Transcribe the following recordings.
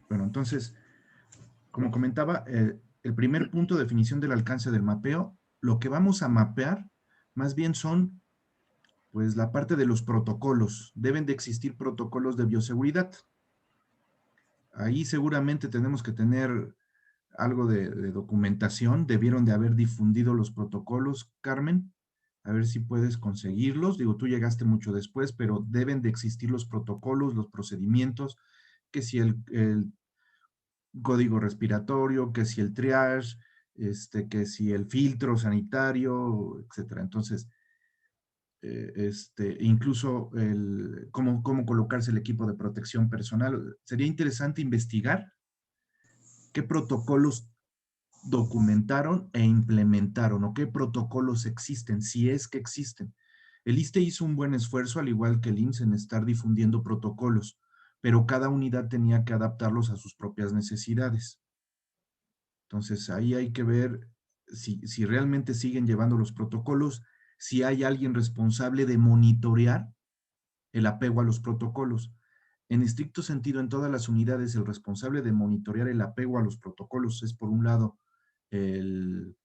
Bueno, entonces, como comentaba, el primer punto, definición del alcance del mapeo. Lo que vamos a mapear más bien son, pues, la parte de los protocolos. Deben de existir protocolos de bioseguridad. Ahí seguramente tenemos que tener algo de documentación. Debieron de haber difundido los protocolos, Carmen. A ver si puedes conseguirlos. Digo, tú llegaste mucho después, pero deben de existir los protocolos, los procedimientos, que si el código respiratorio, que si el triage, que si el filtro sanitario, etcétera. Entonces, incluso cómo colocarse el equipo de protección personal. Sería interesante investigar qué protocolos documentaron e implementaron o qué protocolos existen, si es que existen. El ISSSTE hizo un buen esfuerzo, al igual que el IMSS, en estar difundiendo protocolos, pero cada unidad tenía que adaptarlos a sus propias necesidades. Entonces, ahí hay que ver si realmente siguen llevando los protocolos, si hay alguien responsable de monitorear el apego a los protocolos. En estricto sentido, en todas las unidades, el responsable de monitorear el apego a los protocolos es, por un lado, el,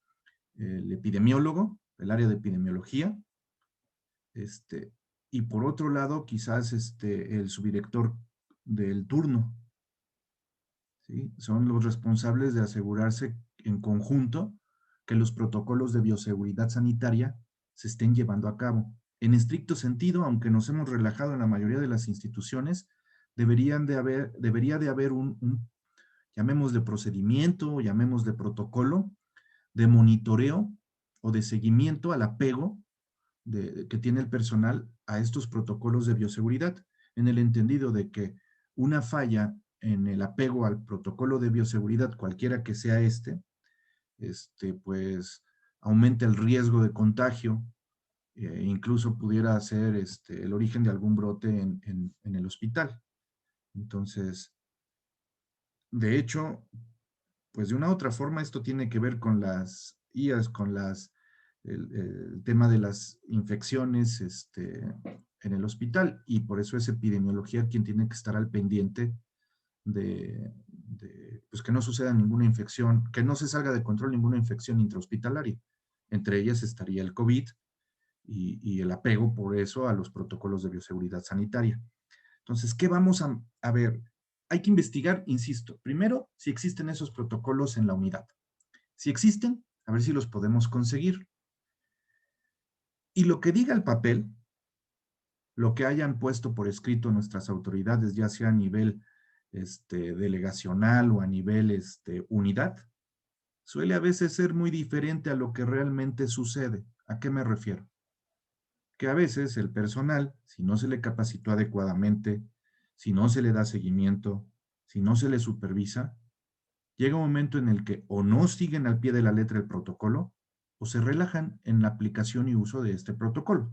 el epidemiólogo, el área de epidemiología, este, y por otro lado, quizás el subdirector del turno, ¿sí? Son los responsables de asegurarse en conjunto que los protocolos de bioseguridad sanitaria se estén llevando a cabo. En estricto sentido, aunque nos hemos relajado en la mayoría de las instituciones, debería de haber llamémosle procedimiento, llamémosle protocolo de monitoreo o de seguimiento al apego que tiene el personal a estos protocolos de bioseguridad, en el entendido de que una falla en el apego al protocolo de bioseguridad, cualquiera que sea pues aumenta el riesgo de contagio, incluso pudiera ser el origen de algún brote en el hospital. Entonces, de hecho, pues de una u otra forma esto tiene que ver con las IAS, con el tema de las infecciones en el hospital, y por eso es epidemiología quien tiene que estar al pendiente pues que no suceda ninguna infección, que no se salga de control ninguna infección intrahospitalaria. Entre ellas estaría el COVID y el apego por eso a los protocolos de bioseguridad sanitaria. Entonces, ¿qué vamos a ver? Hay que investigar, insisto, primero, si existen esos protocolos en la unidad. Si existen, a ver si los podemos conseguir. Y lo que diga el papel, lo que hayan puesto por escrito nuestras autoridades, ya sea a nivel delegacional o a nivel unidad, suele a veces ser muy diferente a lo que realmente sucede. ¿A qué me refiero? Que a veces el personal, si no se le capacitó adecuadamente, si no se le da seguimiento, si no se le supervisa, llega un momento en el que o no siguen al pie de la letra el protocolo o se relajan en la aplicación y uso de este protocolo.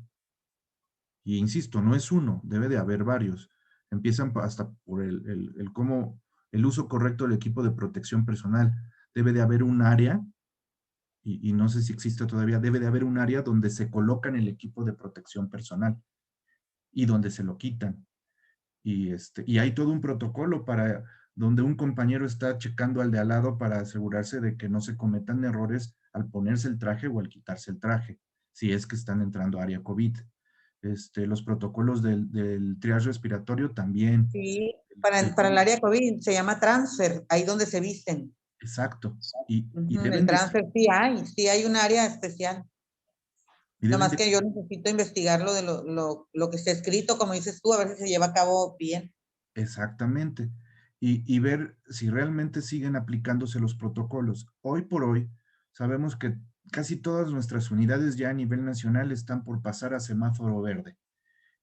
Y insisto, no es uno, debe de haber varios. Empiezan hasta por el uso correcto del equipo de protección personal. Debe de haber un área, y no sé si existe todavía, debe de haber un área donde se colocan el equipo de protección personal y donde se lo quitan. Y hay todo un protocolo para donde un compañero está checando al de al lado para asegurarse de que no se cometan errores al ponerse el traje o al quitarse el traje, si es que están entrando a área COVID. Los protocolos del triage respiratorio también. Sí, El para el código, área COVID se llama transfer, ahí donde se visten. exacto. Y Ujú, el transfer sí hay un área especial. Nada deben más de, que yo necesito investigar lo de lo que está escrito, como dices tú, a ver si se lleva a cabo bien. exactamente. Y ver si realmente siguen aplicándose los protocolos. Hoy por hoy, sabemos que casi todas nuestras unidades ya a nivel nacional están por pasar a semáforo verde.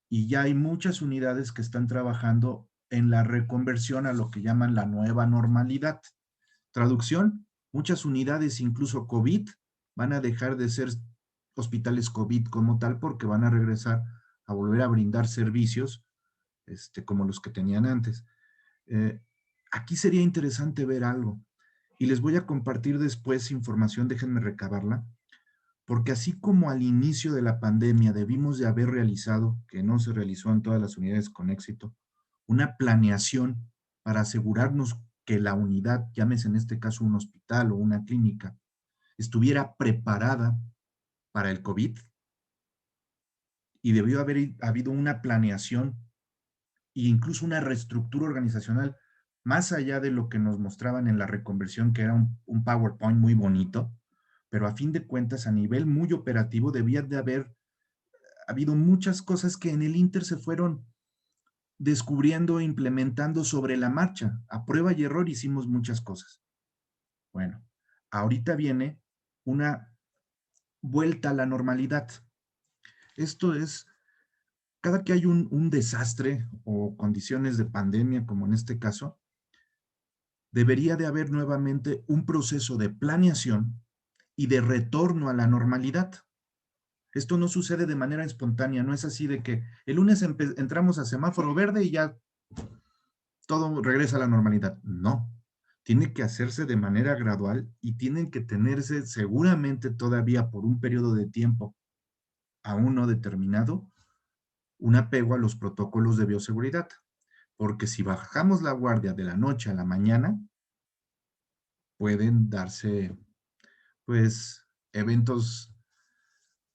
Y ya hay muchas unidades que están trabajando en la reconversión a lo que llaman la nueva normalidad. Traducción, muchas unidades, incluso COVID, van a dejar de ser hospitales COVID como tal porque van a regresar a volver a brindar servicios como los que tenían antes. Eh, Aquí sería interesante ver algo y les voy a compartir después información, déjenme recabarla, porque así como al inicio de la pandemia debimos de haber realizado, que no se realizó en todas las unidades con éxito, una planeación para asegurarnos que la unidad, llámese en este caso un hospital o una clínica, estuviera preparada para el COVID y debió haber habido una planeación e incluso una reestructura organizacional más allá de lo que nos mostraban en la reconversión, que era un PowerPoint muy bonito, pero a fin de cuentas, a nivel muy operativo, debía de haber habido muchas cosas que en el Inter se fueron descubriendo e implementando sobre la marcha. A prueba y error hicimos muchas cosas. Bueno, ahorita viene una vuelta a la normalidad. Esto es, cada que hay un desastre o condiciones de pandemia, como en este caso, debería de haber nuevamente un proceso de planeación y de retorno a la normalidad. Esto no sucede de manera espontánea, no es así de que el lunes entramos a semáforo verde y ya todo regresa a la normalidad. No, tiene que hacerse de manera gradual y tienen que tenerse seguramente todavía por un periodo de tiempo aún no determinado un apego a los protocolos de bioseguridad. Porque si bajamos la guardia de la noche a la mañana, pueden darse, pues, eventos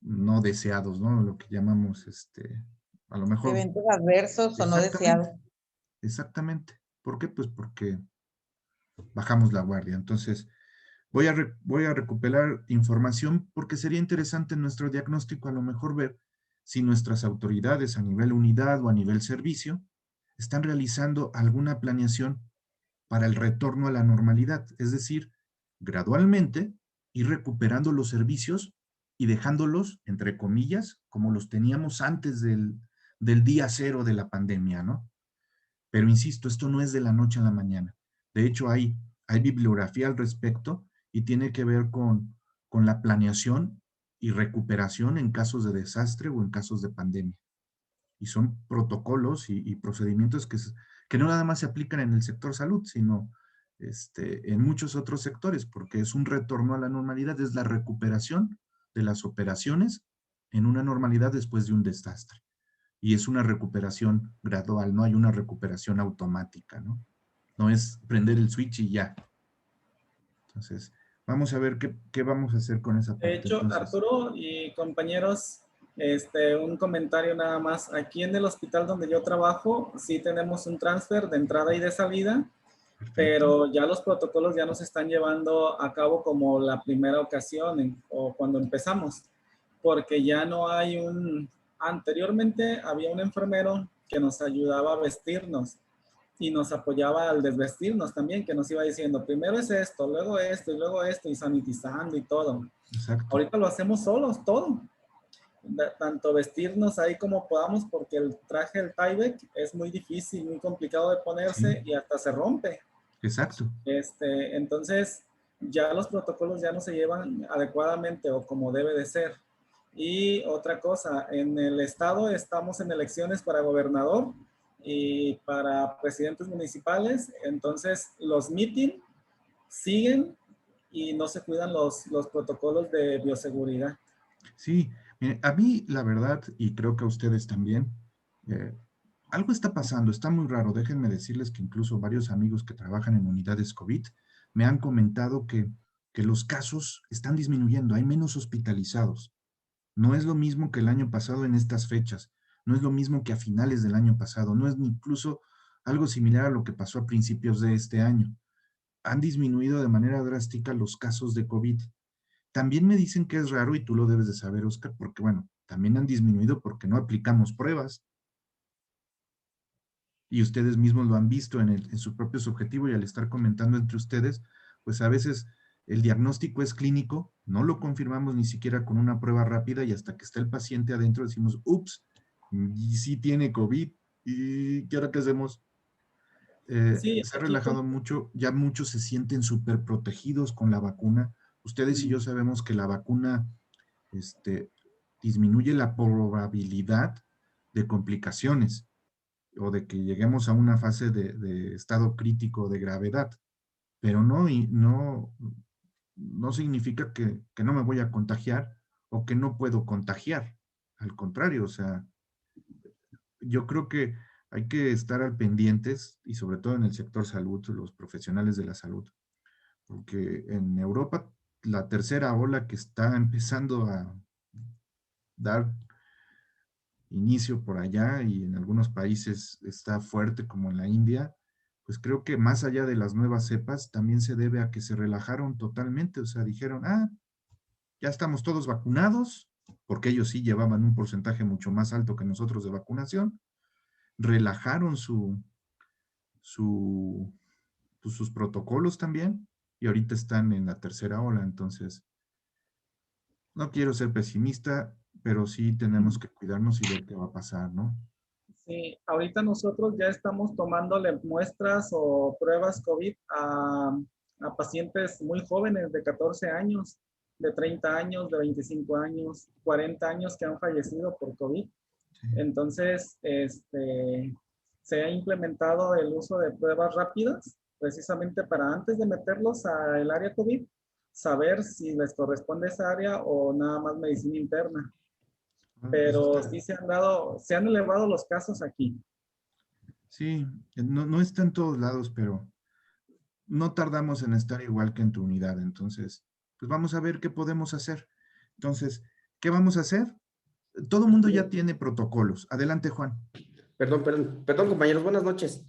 no deseados, ¿no? Lo que llamamos, a lo mejor, Eventos adversos o no deseados. exactamente, exactamente. ¿Por qué? Pues porque bajamos la guardia. Entonces, voy a recuperar información porque sería interesante en nuestro diagnóstico a lo mejor ver si nuestras autoridades a nivel unidad o a nivel servicio están realizando alguna planeación para el retorno a la normalidad, es decir, gradualmente ir recuperando los servicios y dejándolos, entre comillas, como los teníamos antes del día cero de la pandemia, ¿no? Pero insisto, esto no es de la noche a la mañana. De hecho, hay bibliografía al respecto y tiene que ver con la planeación y recuperación en casos de desastre o en casos de pandemia. Y son protocolos y procedimientos que no nada más se aplican en el sector salud, sino en muchos otros sectores, porque es un retorno a la normalidad, es la recuperación de las operaciones en una normalidad después de un desastre. Y es una recuperación gradual, no hay una recuperación automática, ¿no? No es prender el switch y ya. Entonces, vamos a ver qué vamos a hacer con esa De parte. hecho, Entonces, Arturo y compañeros, un comentario nada más. Aquí en el hospital donde yo trabajo, sí tenemos un transfer de entrada y de salida, perfecto. pero ya los protocolos ya nos están llevando a cabo como la primera ocasión o cuando empezamos, porque ya no hay anteriormente había un enfermero que nos ayudaba a vestirnos y nos apoyaba al desvestirnos también, que nos iba diciendo, primero es esto, y luego esto, y sanitizando y todo. Exacto. Ahorita lo hacemos solos, todo. Tanto vestirnos ahí como podamos, porque el traje del Tyvek es muy difícil, muy complicado de Sí, ponerse y hasta se rompe. exacto. Entonces, ya los protocolos ya no se llevan adecuadamente o como debe de ser. Y otra cosa, en el estado estamos en elecciones para gobernador y para presidentes municipales, entonces los meeting siguen y no se cuidan los protocolos de bioseguridad. Sí, mire, a mí la verdad, y creo que a ustedes también, eh, algo está pasando, está muy raro. Déjenme decirles que incluso varios amigos que trabajan en unidades COVID me han comentado que los casos están disminuyendo, hay menos hospitalizados. No es lo mismo que el año pasado en estas fechas, no es lo mismo que a finales del año pasado, no es ni incluso algo similar a lo que pasó a principios de este año. Han disminuido de manera drástica los casos de COVID. También me dicen que es raro, y tú lo debes de saber, Oscar, porque bueno, también han disminuido porque no aplicamos pruebas, y ustedes mismos lo han visto en su propio subjetivo, y al estar comentando entre ustedes, pues a veces el diagnóstico es clínico, no lo confirmamos ni siquiera con una prueba rápida, y hasta que está el paciente adentro decimos, ups, y sí tiene COVID, ¿y qué ahora qué hacemos? Sí, Se ha aquí relajado mucho, ya muchos se sienten súper protegidos con la vacuna. Ustedes y yo sabemos que la vacuna este, disminuye la probabilidad de complicaciones o de que lleguemos a una fase de estado crítico de gravedad, pero no significa que no me voy a contagiar o que no puedo contagiar. Al contrario, o sea, yo creo que hay que estar al pendientes, y sobre todo en el sector salud, los profesionales de la salud, porque en Europa la tercera ola que está empezando a dar inicio por allá y en algunos países está fuerte como en la India, pues creo que más allá de las nuevas cepas también se debe a que se relajaron totalmente, o sea, dijeron, ya estamos todos vacunados, porque ellos sí llevaban un porcentaje mucho más alto que nosotros de vacunación, relajaron su, pues, sus protocolos también y ahorita están en la tercera ola, entonces no quiero ser pesimista, pero sí tenemos que cuidarnos y ver qué va a pasar, ¿no? Sí, ahorita nosotros ya estamos tomándole muestras o pruebas COVID a pacientes muy jóvenes de 14 años, de 30 años, de 25 años, 40 años que han fallecido por COVID. Sí. Entonces, se ha implementado el uso de pruebas rápidas precisamente para antes de meterlos al área COVID, saber si les corresponde esa área o nada más medicina interna. Eso Pero está, sí se han elevado los casos aquí. sí, no está en todos lados, pero no tardamos en estar igual que en tu unidad, entonces, pues vamos a ver qué podemos hacer. Entonces, ¿qué vamos a hacer? Todo el mundo ya tiene protocolos. Adelante, Juan. Perdón, compañeros, buenas noches.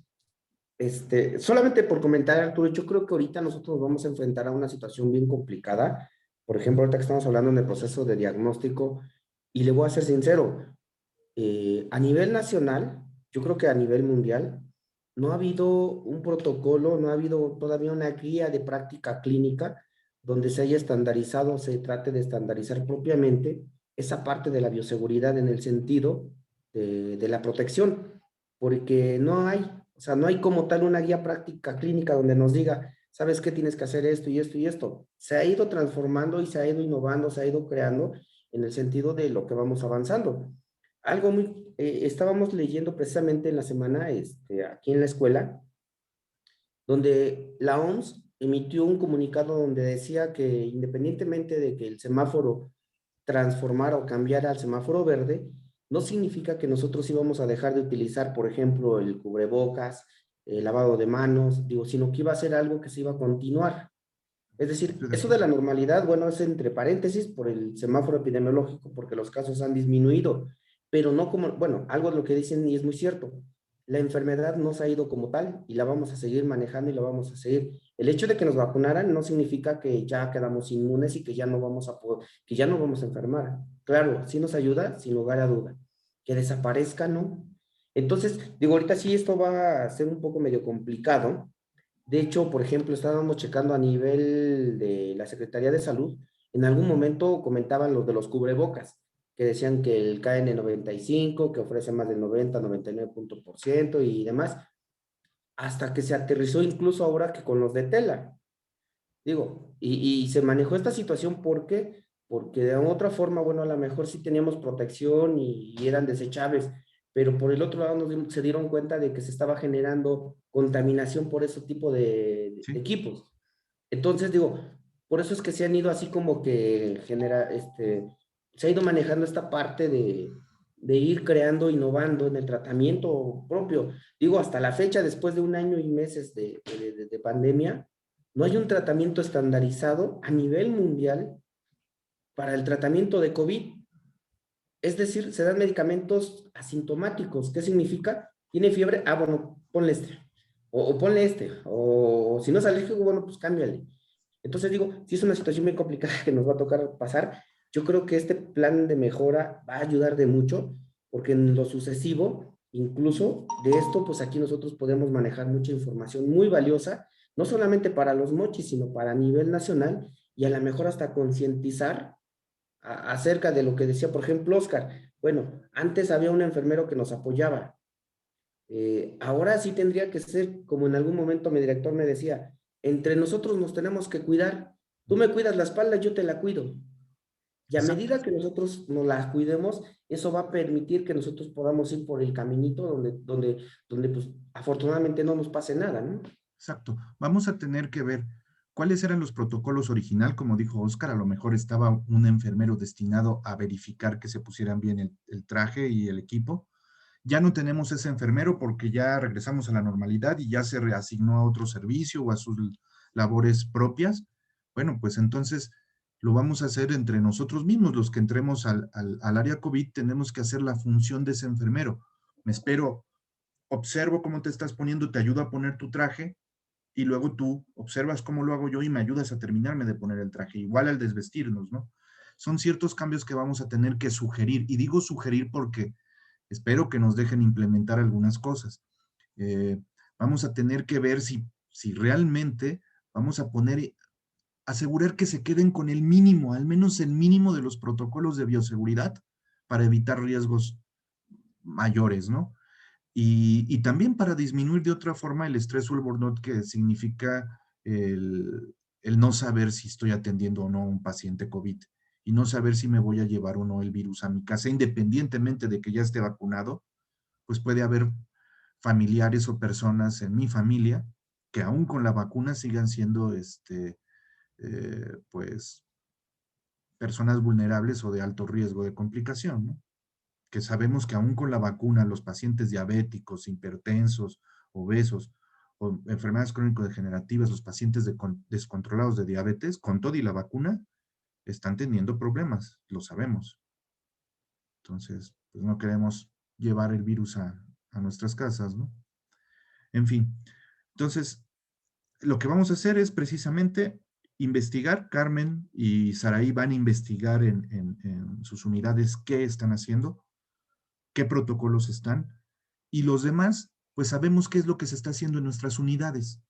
Solamente por comentar, Arturo, yo creo que ahorita nosotros vamos a enfrentar a una situación bien complicada. Por ejemplo, ahorita que estamos hablando en el proceso de diagnóstico, y le voy a ser sincero, a nivel nacional, yo creo que a nivel mundial, no ha habido un protocolo, no ha habido todavía una guía de práctica clínica donde se haya estandarizado, se trate de estandarizar propiamente esa parte de la bioseguridad en el sentido de la protección, porque no hay, o sea, no hay como tal una guía práctica clínica donde nos diga, ¿sabes qué? Tienes que hacer esto y esto y esto. Se ha ido transformando y se ha ido innovando, se ha ido creando en el sentido de lo que vamos avanzando. Algo muy, estábamos leyendo precisamente en la semana, aquí en la escuela, donde la OMS emitió un comunicado donde decía que independientemente de que el semáforo transformara o cambiara al semáforo verde, no significa que nosotros íbamos a dejar de utilizar, por ejemplo, el cubrebocas, el lavado de manos, digo, sino que iba a ser algo que se iba a continuar. Es decir, eso de la normalidad, bueno, es entre paréntesis por el semáforo epidemiológico, porque los casos han disminuido, pero no como, bueno, algo de lo que dicen y es muy cierto, la enfermedad no se ha ido como tal y la vamos a seguir manejando y la vamos a seguir. El hecho de que nos vacunaran no significa que ya quedamos inmunes y que ya no vamos a poder, que ya no vamos a enfermar. Claro, sí nos ayuda, sin lugar a duda. Que desaparezca, ¿no? Entonces, digo, ahorita sí esto va a ser un poco medio complicado. De hecho, por ejemplo, estábamos checando a nivel de la Secretaría de Salud, en algún momento comentaban los de los cubrebocas, que decían que el KN95, que ofrece más del 99% y demás, hasta que se aterrizó incluso ahora que con los de tela. Digo, y se manejó esta situación porque de otra forma, bueno, a lo mejor sí teníamos protección y eran desechables, pero por el otro lado se dieron cuenta de que se estaba generando contaminación por ese tipo de Sí. equipos. Entonces, digo, por eso es que se han ido así como que se ha ido manejando esta parte de ir creando, innovando en el tratamiento propio. Digo, hasta la fecha, después de un año y meses de pandemia, no hay un tratamiento estandarizado a nivel mundial para el tratamiento de COVID. Es decir, se dan medicamentos asintomáticos. ¿Qué significa? Tiene fiebre, bueno, ponle este. O ponle este. O si no es alérgico, bueno, pues cámbiale. Entonces digo, si es una situación bien complicada que nos va a tocar pasar, yo creo que este plan de mejora va a ayudar de mucho, porque en lo sucesivo, incluso de esto, pues aquí nosotros podemos manejar mucha información muy valiosa, no solamente para los mochis, sino para nivel nacional, y a lo mejor hasta concientizar acerca de lo que decía, por ejemplo, Oscar. Bueno, antes había un enfermero que nos apoyaba. Ahora sí tendría que ser, como en algún momento mi director me decía, entre nosotros nos tenemos que cuidar. Tú me cuidas la espalda, yo te la cuido. Y a Exacto. medida que nosotros nos la cuidemos, eso va a permitir que nosotros podamos ir por el caminito donde pues afortunadamente no nos pase nada, ¿no? Exacto. Vamos a tener que ver cuáles eran los protocolos original, como dijo Oscar, a lo mejor estaba un enfermero destinado a verificar que se pusieran bien el traje y el equipo, ya no tenemos ese enfermero porque ya regresamos a la normalidad y ya se reasignó a otro servicio o a sus labores propias. Bueno, pues entonces lo vamos a hacer entre nosotros mismos. Los que entremos al área COVID tenemos que hacer la función de ese enfermero. Me espero, observo cómo te estás poniendo, te ayudo a poner tu traje y luego tú observas cómo lo hago yo y me ayudas a terminarme de poner el traje. Igual al desvestirnos, ¿no? Son ciertos cambios que vamos a tener que sugerir. Y digo sugerir porque espero que nos dejen implementar algunas cosas. Vamos a tener que ver si realmente vamos a asegurar que se queden con el mínimo, al menos el mínimo de los protocolos de bioseguridad para evitar riesgos mayores, ¿no? Y también para disminuir de otra forma el estrés o el burnout, que significa el no saber si estoy atendiendo o no a un paciente COVID y no saber si me voy a llevar o no el virus a mi casa, independientemente de que ya esté vacunado, pues puede haber familiares o personas en mi familia que aún con la vacuna sigan siendo, pues, personas vulnerables o de alto riesgo de complicación, ¿no? Que sabemos que aún con la vacuna, los pacientes diabéticos, hipertensos, obesos o enfermedades crónico-degenerativas, los pacientes descontrolados de diabetes, con todo y la vacuna, están teniendo problemas, lo sabemos. Entonces, pues no queremos llevar el virus a nuestras casas, ¿no? En fin, entonces, lo que vamos a hacer es precisamente investigar. Carmen y Saraí van a investigar en sus unidades qué están haciendo, qué protocolos están, y los demás, pues sabemos qué es lo que se está haciendo en nuestras unidades.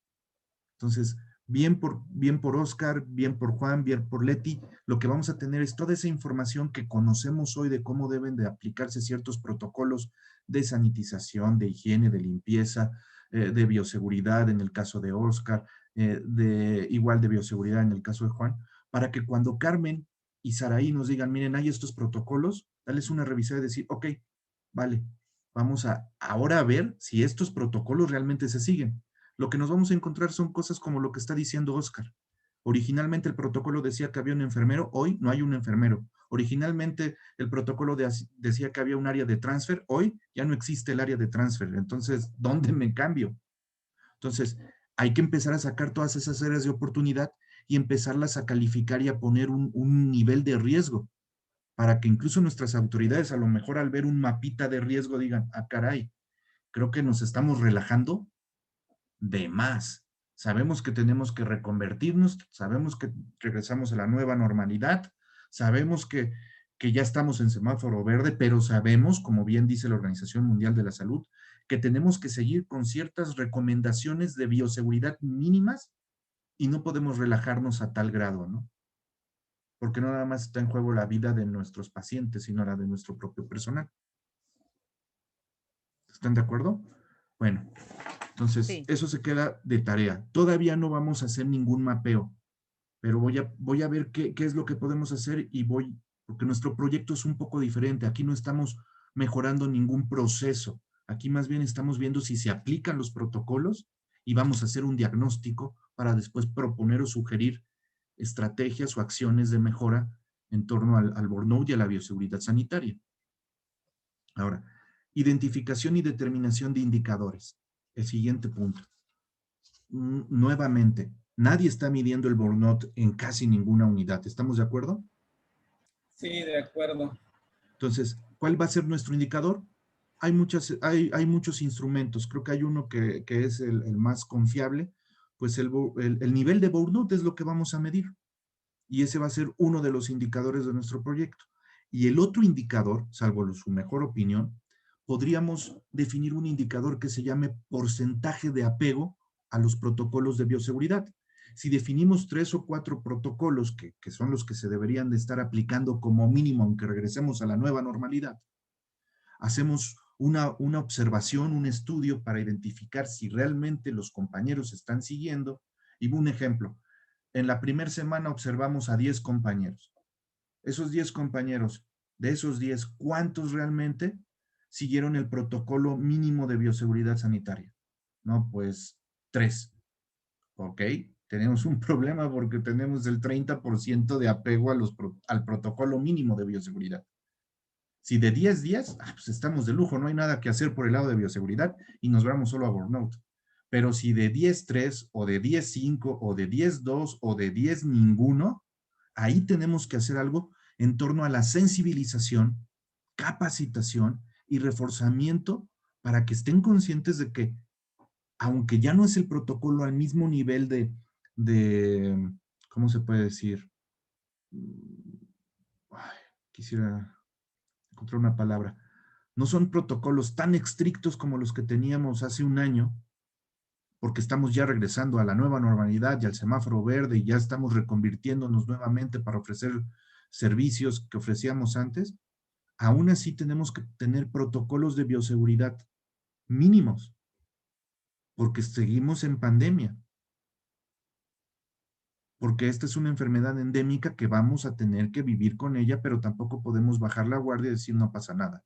Entonces, bien por Oscar, bien por Juan, bien por Leti, lo que vamos a tener es toda esa información que conocemos hoy de cómo deben de aplicarse ciertos protocolos de sanitización, de higiene, de limpieza, de bioseguridad en el caso de Oscar, igual de bioseguridad en el caso de Juan, para que cuando Carmen y Saraí nos digan, miren, hay estos protocolos, darles una revisada y decir, ok, vale, vamos a ahora a ver si estos protocolos realmente se siguen. Lo que nos vamos a encontrar son cosas como lo que está diciendo Oscar. Originalmente el protocolo decía que había un enfermero, hoy no hay un enfermero. Originalmente el protocolo decía que había un área de transfer, hoy ya no existe el área de transfer. Entonces, ¿dónde me cambio? Entonces, hay que empezar a sacar todas esas áreas de oportunidad y empezarlas a calificar y a poner un nivel de riesgo para que incluso nuestras autoridades a lo mejor al ver un mapita de riesgo digan, ah, caray, creo que nos estamos relajando de más. Sabemos que tenemos que reconvertirnos, sabemos que regresamos a la nueva normalidad, sabemos que ya estamos en semáforo verde, pero sabemos, como bien dice la Organización Mundial de la Salud, que tenemos que seguir con ciertas recomendaciones de bioseguridad mínimas y no podemos relajarnos a tal grado, ¿no? Porque no nada más está en juego la vida de nuestros pacientes, sino la de nuestro propio personal. ¿Están de acuerdo? Bueno, entonces Sí. eso se queda de tarea. Todavía no vamos a hacer ningún mapeo, pero voy a ver qué es lo que podemos hacer porque nuestro proyecto es un poco diferente. Aquí no estamos mejorando ningún proceso. Aquí más bien estamos viendo si se aplican los protocolos y vamos a hacer un diagnóstico para después proponer o sugerir estrategias o acciones de mejora en torno al burnout y a la bioseguridad sanitaria. Ahora, identificación y determinación de indicadores. El siguiente punto. Nuevamente, nadie está midiendo el burnout en casi ninguna unidad. ¿Estamos de acuerdo? Sí, de acuerdo. Entonces, ¿cuál va a ser nuestro indicador? Hay muchos instrumentos. Creo que hay uno que es el más confiable. Pues el nivel de burnout es lo que vamos a medir. Y ese va a ser uno de los indicadores de nuestro proyecto. Y el otro indicador, salvo su mejor opinión, podríamos definir un indicador que se llame porcentaje de apego a los protocolos de bioseguridad. Si definimos 3 o 4 protocolos que son los que se deberían de estar aplicando como mínimo, aunque regresemos a la nueva normalidad, hacemos una observación, un estudio para identificar si realmente los compañeros están siguiendo. Y un ejemplo, en la primera semana observamos a 10 compañeros. Esos 10 compañeros, de esos 10, ¿cuántos realmente siguieron el protocolo mínimo de bioseguridad sanitaria? No, pues 3. Ok, tenemos un problema porque tenemos el 30% de apego al protocolo mínimo de bioseguridad. Si de 10 días, pues estamos de lujo, no hay nada que hacer por el lado de bioseguridad y nos vamos solo a burnout. Pero si de 10-3 o de 10-5 o de 10-2 o de 10 ninguno, ahí tenemos que hacer algo en torno a la sensibilización, capacitación y reforzamiento para que estén conscientes de que, aunque ya no es el protocolo al mismo nivel de ¿cómo se puede decir? Ay, quisiera encontrar una palabra. No son protocolos tan estrictos como los que teníamos hace un año, porque estamos ya regresando a la nueva normalidad y al semáforo verde y ya estamos reconvirtiéndonos nuevamente para ofrecer servicios que ofrecíamos antes. Aún así tenemos que tener protocolos de bioseguridad mínimos, porque seguimos en pandemia, porque esta es una enfermedad endémica que vamos a tener que vivir con ella, pero tampoco podemos bajar la guardia y decir no pasa nada,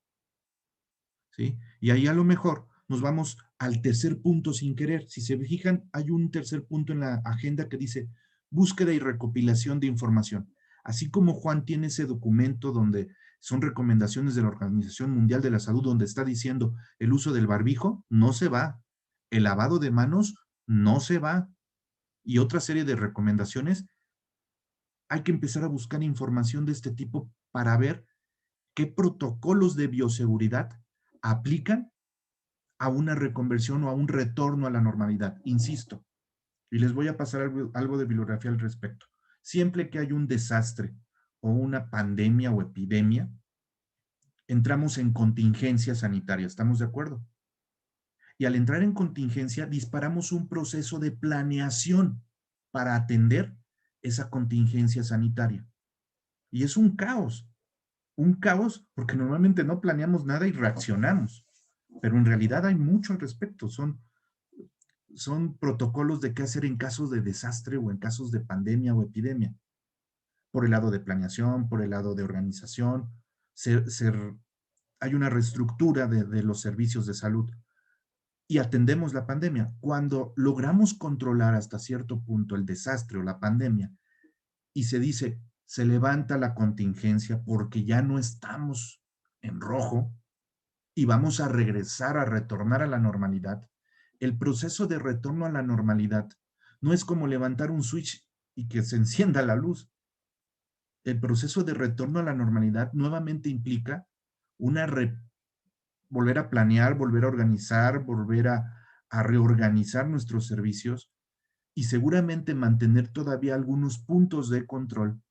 ¿sí? Y ahí a lo mejor nos vamos al tercer punto sin querer. Si se fijan, hay un tercer punto en la agenda que dice búsqueda y recopilación de información. Así como Juan tiene ese documento donde son recomendaciones de la Organización Mundial de la Salud, donde está diciendo el uso del barbijo no se va, el lavado de manos no se va, y otra serie de recomendaciones, hay que empezar a buscar información de este tipo para ver qué protocolos de bioseguridad aplican a una reconversión o a un retorno a la normalidad. Insisto, y les voy a pasar algo de bibliografía al respecto. Siempre que hay un desastre o una pandemia o epidemia, entramos en contingencia sanitaria, ¿estamos de acuerdo? Y al entrar en contingencia, disparamos un proceso de planeación para atender esa contingencia sanitaria. Y es un caos porque normalmente no planeamos nada y reaccionamos, pero en realidad hay mucho al respecto. Son protocolos de qué hacer en casos de desastre o en casos de pandemia o epidemia. Por el lado de planeación, por el lado de organización, hay una reestructura de los servicios de salud y atendemos la pandemia. Cuando logramos controlar hasta cierto punto el desastre o la pandemia y se dice, se levanta la contingencia porque ya no estamos en rojo y vamos a regresar, a retornar a la normalidad. El proceso de retorno a la normalidad no es como levantar un switch y que se encienda la luz. El proceso de retorno a la normalidad nuevamente implica volver a planear, volver a organizar, volver a reorganizar nuestros servicios y seguramente mantener todavía algunos puntos de control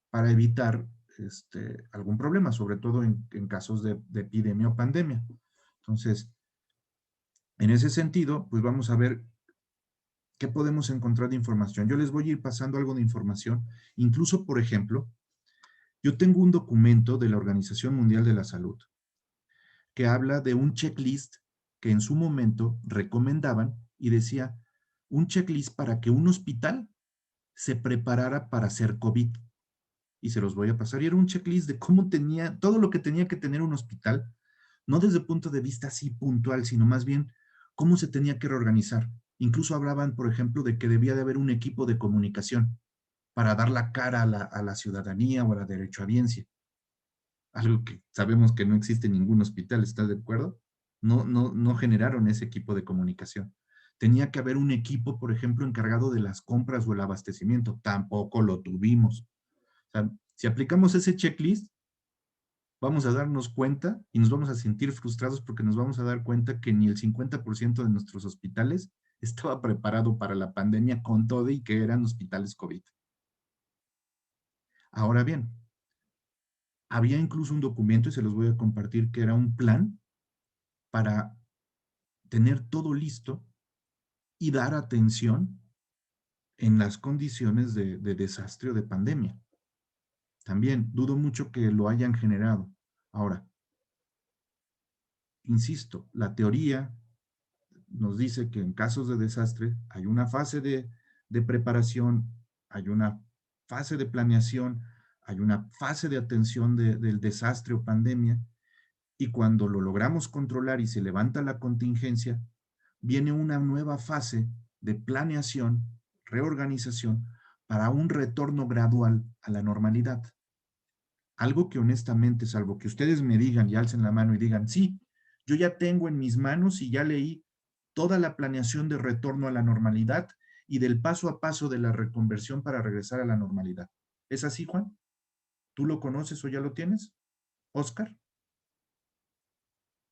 para evitar algún problema, sobre todo en casos de epidemia o pandemia. Entonces, en ese sentido, pues vamos a ver qué podemos encontrar de información. Yo les voy a ir pasando algo de información. Incluso, por ejemplo, yo tengo un documento de la Organización Mundial de la Salud que habla de un checklist que en su momento recomendaban y decía un checklist para que un hospital se preparara para hacer COVID. Y se los voy a pasar. Y era un checklist de cómo tenía, todo lo que tenía que tener un hospital, no desde el punto de vista así puntual, sino más bien cómo se tenía que reorganizar. Incluso hablaban, por ejemplo, de que debía de haber un equipo de comunicación para dar la cara a la ciudadanía o a la derechohabiencia. Algo que sabemos que no existe en ningún hospital, ¿estás de acuerdo? No generaron ese equipo de comunicación. Tenía que haber un equipo, por ejemplo, encargado de las compras o el abastecimiento. Tampoco lo tuvimos. O sea, si aplicamos ese checklist, vamos a darnos cuenta y nos vamos a sentir frustrados porque nos vamos a dar cuenta que ni el 50% de nuestros hospitales estaba preparado para la pandemia con todo y que eran hospitales COVID. Ahora bien, había incluso un documento, y se los voy a compartir, que era un plan para tener todo listo y dar atención en las condiciones de desastre o de pandemia. También dudo mucho que lo hayan generado. Ahora, insisto, la teoría nos dice que en casos de desastre hay una fase de preparación, hay una fase de planeación, hay una fase de atención del desastre o pandemia, y cuando lo logramos controlar y se levanta la contingencia, viene una nueva fase de planeación, reorganización, para un retorno gradual a la normalidad. Algo que honestamente, salvo que ustedes me digan y alcen la mano y digan, sí, yo ya tengo en mis manos y ya leí toda la planeación de retorno a la normalidad y del paso a paso de la reconversión para regresar a la normalidad. ¿Es así, Juan? ¿Tú lo conoces o ya lo tienes? ¿Oscar?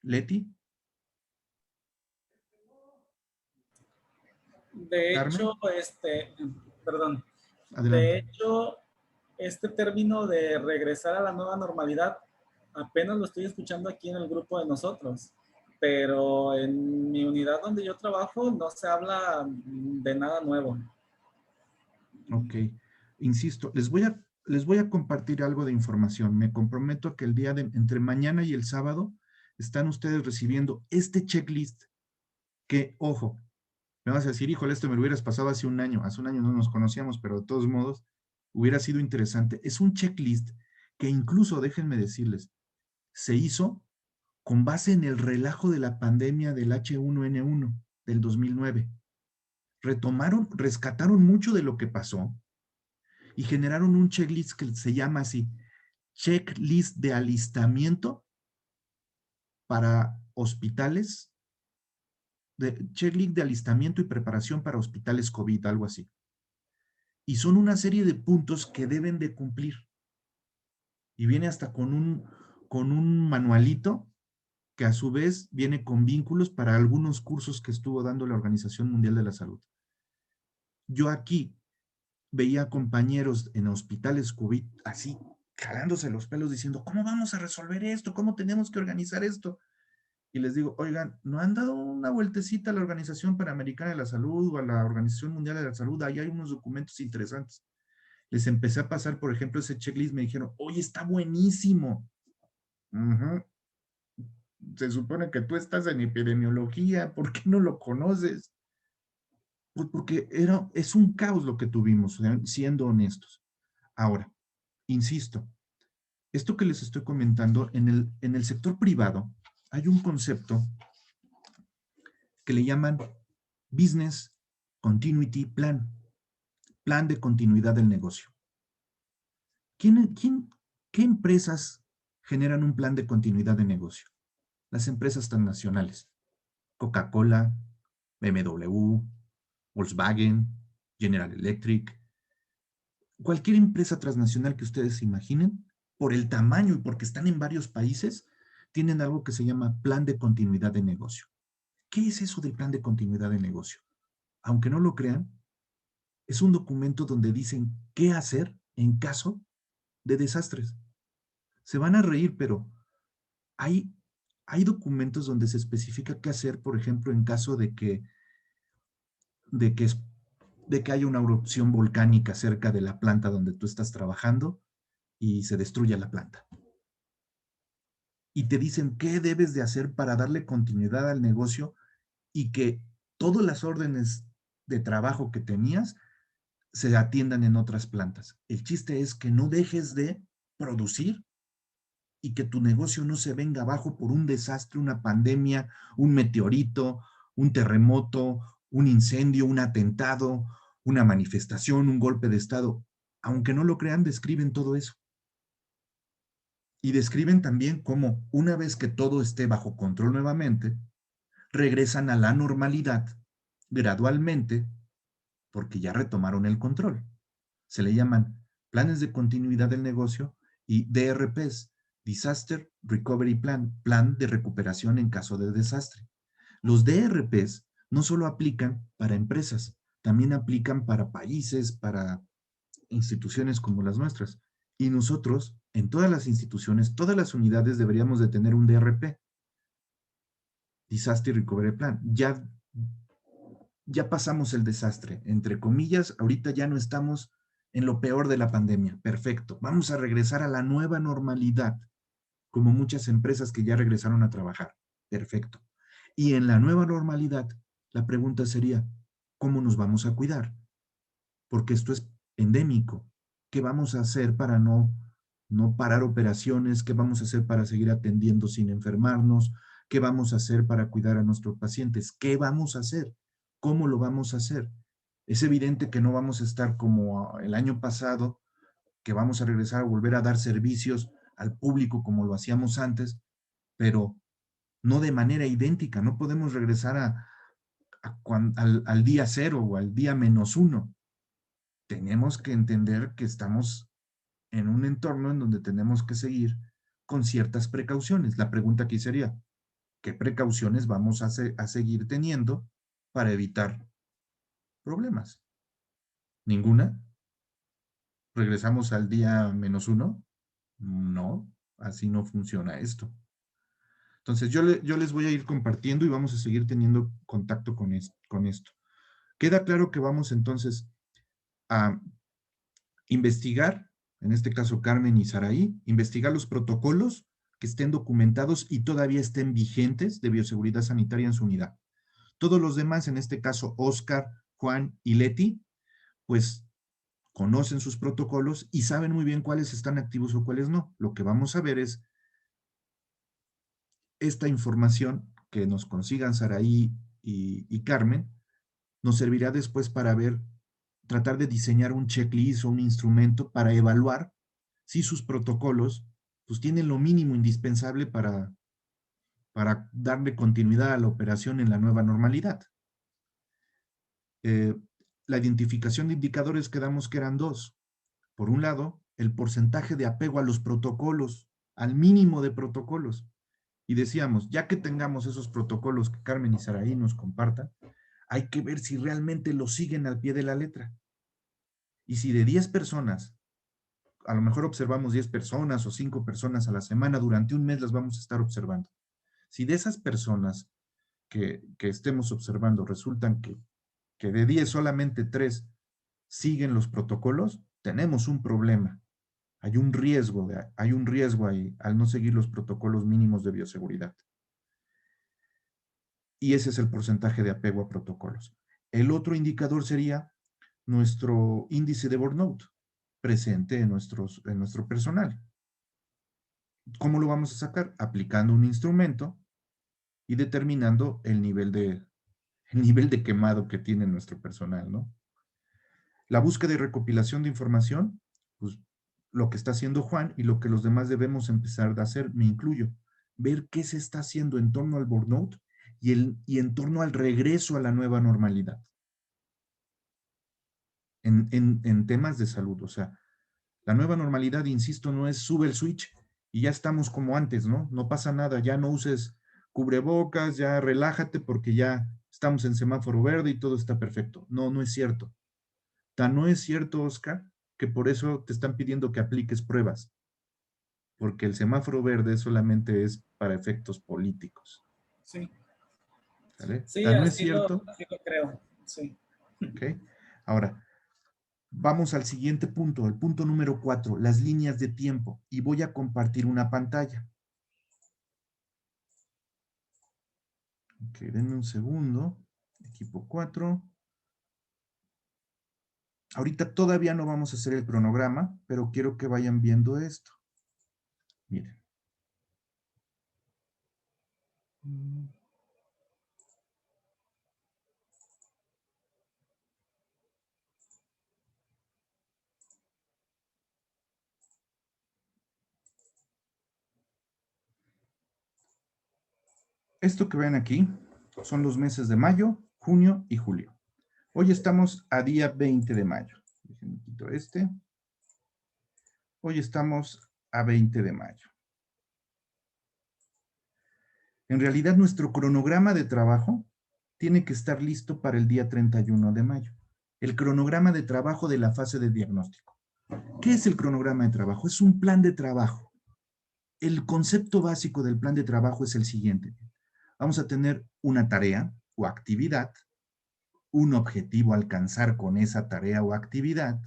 ¿Leti? De ¿Carmen? hecho, perdón, de Adelante. hecho, este término de regresar a la nueva normalidad apenas lo estoy escuchando aquí en el grupo de nosotros, pero en mi unidad donde yo trabajo no se habla de nada nuevo. Ok. Insisto, les voy a compartir algo de información. Me comprometo a que el día de entre mañana y el sábado están ustedes recibiendo este checklist que, ojo, me vas a decir, híjole, esto me lo hubieras pasado hace un año. Hace un año no nos conocíamos, pero de todos modos hubiera sido interesante. Es un checklist que incluso, déjenme decirles, se hizo con base en el relajo de la pandemia del H1N1 del 2009. Retomaron, rescataron mucho de lo que pasó y generaron un checklist que se llama así, checklist de alistamiento para hospitales, checklist de alistamiento y preparación para hospitales COVID, algo así. Y son una serie de puntos que deben de cumplir. Y viene hasta con un manualito que a su vez viene con vínculos para algunos cursos que estuvo dando la Organización Mundial de la Salud. Yo aquí veía compañeros en hospitales COVID así, jalándose los pelos diciendo, ¿cómo vamos a resolver esto? ¿Cómo tenemos que organizar esto? Y les digo, oigan, ¿no han dado una vueltecita a la Organización Panamericana de la Salud o a la Organización Mundial de la Salud? Ahí hay unos documentos interesantes. Les empecé a pasar, por ejemplo, ese checklist, me dijeron, oye, está buenísimo. Uh-huh. Se supone que tú estás en epidemiología, ¿por qué no lo conoces? Pues porque es un caos lo que tuvimos, siendo honestos. Ahora, insisto, esto que les estoy comentando, en el sector privado hay un concepto que le llaman Business Continuity Plan, plan de continuidad del negocio. ¿Qué empresas generan un plan de continuidad de negocio? Las empresas transnacionales. Coca-Cola, BMW, Volkswagen, General Electric, cualquier empresa transnacional que ustedes se imaginen, por el tamaño y porque están en varios países, tienen algo que se llama plan de continuidad de negocio. ¿Qué es eso del plan de continuidad de negocio? Aunque no lo crean, es un documento donde dicen qué hacer en caso de desastres. Se van a reír, pero hay, hay documentos donde se especifica qué hacer, por ejemplo, en caso de que, de que haya una erupción volcánica cerca de la planta donde tú estás trabajando y se destruya la planta. Y te dicen qué debes de hacer para darle continuidad al negocio y que todas las órdenes de trabajo que tenías se atiendan en otras plantas. El chiste es que no dejes de producir y que tu negocio no se venga abajo por un desastre, una pandemia, un meteorito, un terremoto, un incendio, un atentado, una manifestación, un golpe de estado. Aunque no lo crean, describen todo eso. Y describen también cómo una vez que todo esté bajo control nuevamente, regresan a la normalidad gradualmente porque ya retomaron el control. Se le llaman planes de continuidad del negocio y DRPs, Disaster Recovery Plan, plan de recuperación en caso de desastre. Los DRPs no solo aplican para empresas, también aplican para países, para instituciones como las nuestras. Y nosotros, en todas las instituciones, todas las unidades deberíamos de tener un DRP, Disaster Recovery Plan. Ya pasamos el desastre, entre comillas, ahorita ya no estamos en lo peor de la pandemia. Perfecto. Vamos a regresar a la nueva normalidad, como muchas empresas que ya regresaron a trabajar. Perfecto. Y en la nueva normalidad, la pregunta sería, ¿cómo nos vamos a cuidar? Porque esto es endémico. ¿Qué vamos a hacer para no parar operaciones? ¿Qué vamos a hacer para seguir atendiendo sin enfermarnos? ¿Qué vamos a hacer para cuidar a nuestros pacientes? ¿Qué vamos a hacer? ¿Cómo lo vamos a hacer? Es evidente que no vamos a estar como el año pasado, que vamos a regresar a volver a dar servicios al público como lo hacíamos antes, pero no de manera idéntica. No podemos regresar al día 0 o al día -1. Tenemos que entender que estamos en un entorno en donde tenemos que seguir con ciertas precauciones. La pregunta aquí sería, ¿qué precauciones vamos a seguir teniendo para evitar problemas? ¿Ninguna? ¿Regresamos al día -1? No, así no funciona esto. Entonces, yo les voy a ir compartiendo y vamos a seguir teniendo contacto con esto. Queda claro que vamos entonces a investigar, en este caso Carmen y Saraí, investigar los protocolos que estén documentados y todavía estén vigentes de bioseguridad sanitaria en su unidad. Todos los demás, en este caso Oscar, Juan y Leti, pues conocen sus protocolos y saben muy bien cuáles están activos o cuáles no. Lo que vamos a ver es esta información que nos consigan Saraí y Carmen, nos servirá después para tratar de diseñar un checklist o un instrumento para evaluar si sus protocolos pues tienen lo mínimo indispensable para darle continuidad a la operación en la nueva normalidad. La identificación de indicadores quedamos que eran 2. Por un lado, el porcentaje de apego a los protocolos, al mínimo de protocolos. Y decíamos, ya que tengamos esos protocolos que Carmen y Saraí nos compartan, hay que ver si realmente los siguen al pie de la letra. Y si de 10 personas, a lo mejor observamos 10 personas o 5 personas a la semana, durante un mes las vamos a estar observando. Si de esas personas que estemos observando resultan que de 10 solamente 3 siguen los protocolos, tenemos un problema. Hay un riesgo ahí al no seguir los protocolos mínimos de bioseguridad. Y ese es el porcentaje de apego a protocolos. El otro indicador sería nuestro índice de burnout presente en nuestro personal. ¿Cómo lo vamos a sacar? Aplicando un instrumento y determinando el nivel de quemado que tiene nuestro personal, ¿no? La búsqueda y recopilación de información, pues lo que está haciendo Juan y lo que los demás debemos empezar a hacer, me incluyo, ver qué se está haciendo en torno al burnout y en torno al regreso a la nueva normalidad. En temas de salud, o sea, la nueva normalidad, insisto, no es sube el switch y ya estamos como antes, ¿no? No pasa nada, ya no uses cubrebocas, ya relájate porque ya estamos en semáforo verde y todo está perfecto. No, no es cierto. Tan no es cierto, Oscar, que por eso te están pidiendo que apliques pruebas, porque el semáforo verde solamente es para efectos políticos. Sí. ¿Vale? Sí, Tan no es cierto. Así lo creo, sí. Ok. Ahora, vamos al siguiente punto, el punto número 4, las líneas de tiempo, y voy a compartir una pantalla. Ok, denme un segundo. Equipo 4. Ahorita todavía no vamos a hacer el cronograma, pero quiero que vayan viendo esto. Miren. Esto que ven aquí son los meses de mayo, junio y julio. Hoy estamos a día 20 de mayo. Déjenme quito este. Hoy estamos a 20 de mayo. En realidad, nuestro cronograma de trabajo tiene que estar listo para el día 31 de mayo. El cronograma de trabajo de la fase de diagnóstico. ¿Qué es el cronograma de trabajo? Es un plan de trabajo. El concepto básico del plan de trabajo es el siguiente. Vamos a tener una tarea o actividad, un objetivo a alcanzar con esa tarea o actividad,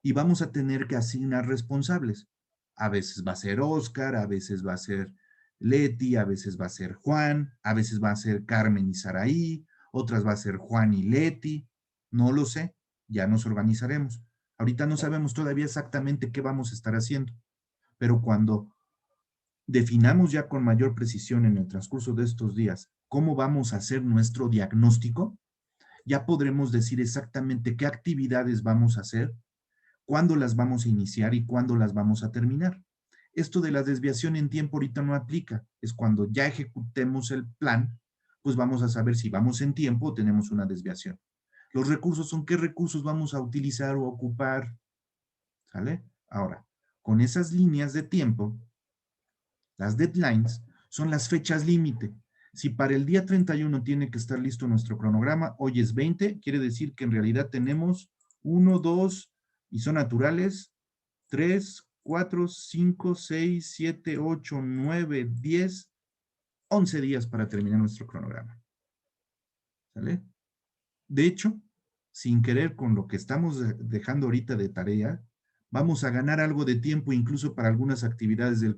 y vamos a tener que asignar responsables. A veces va a ser Oscar, a veces va a ser Leti, a veces va a ser Juan, a veces va a ser Carmen y Saraí, otras va a ser Juan y Leti, no lo sé, ya nos organizaremos. Ahorita no sabemos todavía exactamente qué vamos a estar haciendo, pero cuando definamos ya con mayor precisión en el transcurso de estos días cómo vamos a hacer nuestro diagnóstico, ya podremos decir exactamente qué actividades vamos a hacer, cuándo las vamos a iniciar y cuándo las vamos a terminar. Esto de la desviación en tiempo ahorita no aplica. Es cuando ya ejecutemos el plan, pues vamos a saber si vamos en tiempo o tenemos una desviación. Los recursos son qué recursos vamos a utilizar o ocupar. ¿Sale? Ahora, con esas líneas de tiempo, las deadlines son las fechas límite. Si para el día 31 tiene que estar listo nuestro cronograma, hoy es 20, quiere decir que en realidad tenemos 1, 2, y son naturales, 3, 4, 5, 6, 7, 8, 9, 10, 11 días para terminar nuestro cronograma. ¿Sale? De hecho, sin querer con lo que estamos dejando ahorita de tarea, vamos a ganar algo de tiempo incluso para algunas actividades del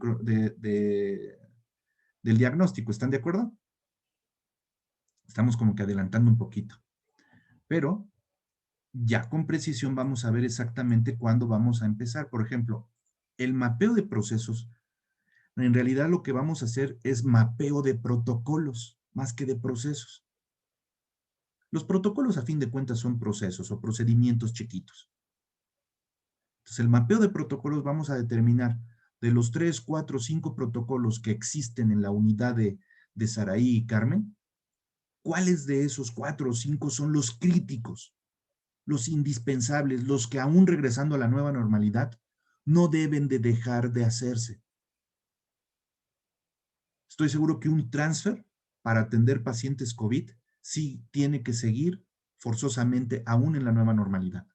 diagnóstico. ¿Están de acuerdo? Estamos como que adelantando un poquito. Pero ya con precisión vamos a ver exactamente cuándo vamos a empezar. Por ejemplo, el mapeo de procesos, en realidad lo que vamos a hacer es mapeo de protocolos, más que de procesos. Los protocolos, a fin de cuentas, son procesos o procedimientos chiquitos. Entonces, el mapeo de protocolos vamos a determinar de los 3, 4, 5 protocolos que existen en la unidad de Saraí y Carmen, ¿cuáles de esos 4 o 5 son los críticos, los indispensables, los que aún regresando a la nueva normalidad no deben de dejar de hacerse? Estoy seguro que un transfer para atender pacientes COVID sí tiene que seguir forzosamente aún en la nueva normalidad.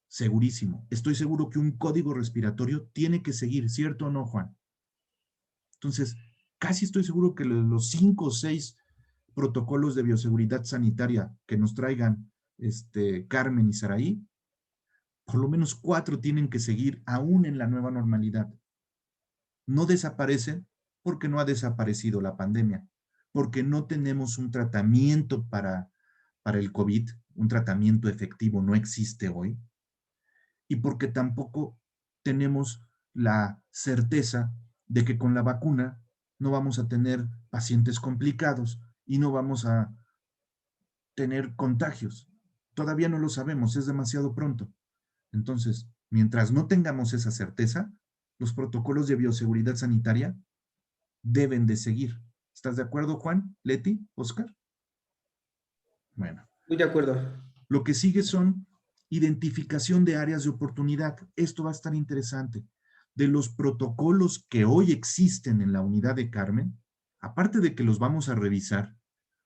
Segurísimo. Estoy seguro que un código respiratorio tiene que seguir, ¿cierto o no, Juan? Entonces, casi estoy seguro que los 5 o 6 protocolos de bioseguridad sanitaria que nos traigan Carmen y Saraí, por lo menos 4 tienen que seguir aún en la nueva normalidad. No desaparecen porque no ha desaparecido la pandemia, porque no tenemos un tratamiento para el COVID, un tratamiento efectivo no existe hoy, y porque tampoco tenemos la certeza de que con la vacuna no vamos a tener pacientes complicados y no vamos a tener contagios. Todavía no lo sabemos, es demasiado pronto. Entonces, mientras no tengamos esa certeza, los protocolos de bioseguridad sanitaria deben de seguir. ¿Estás de acuerdo, Juan, Leti, Oscar? Bueno. Muy de acuerdo. Lo que sigue son identificación de áreas de oportunidad. Esto va a estar interesante. De los protocolos que hoy existen en la unidad de Carmen, aparte de que los vamos a revisar,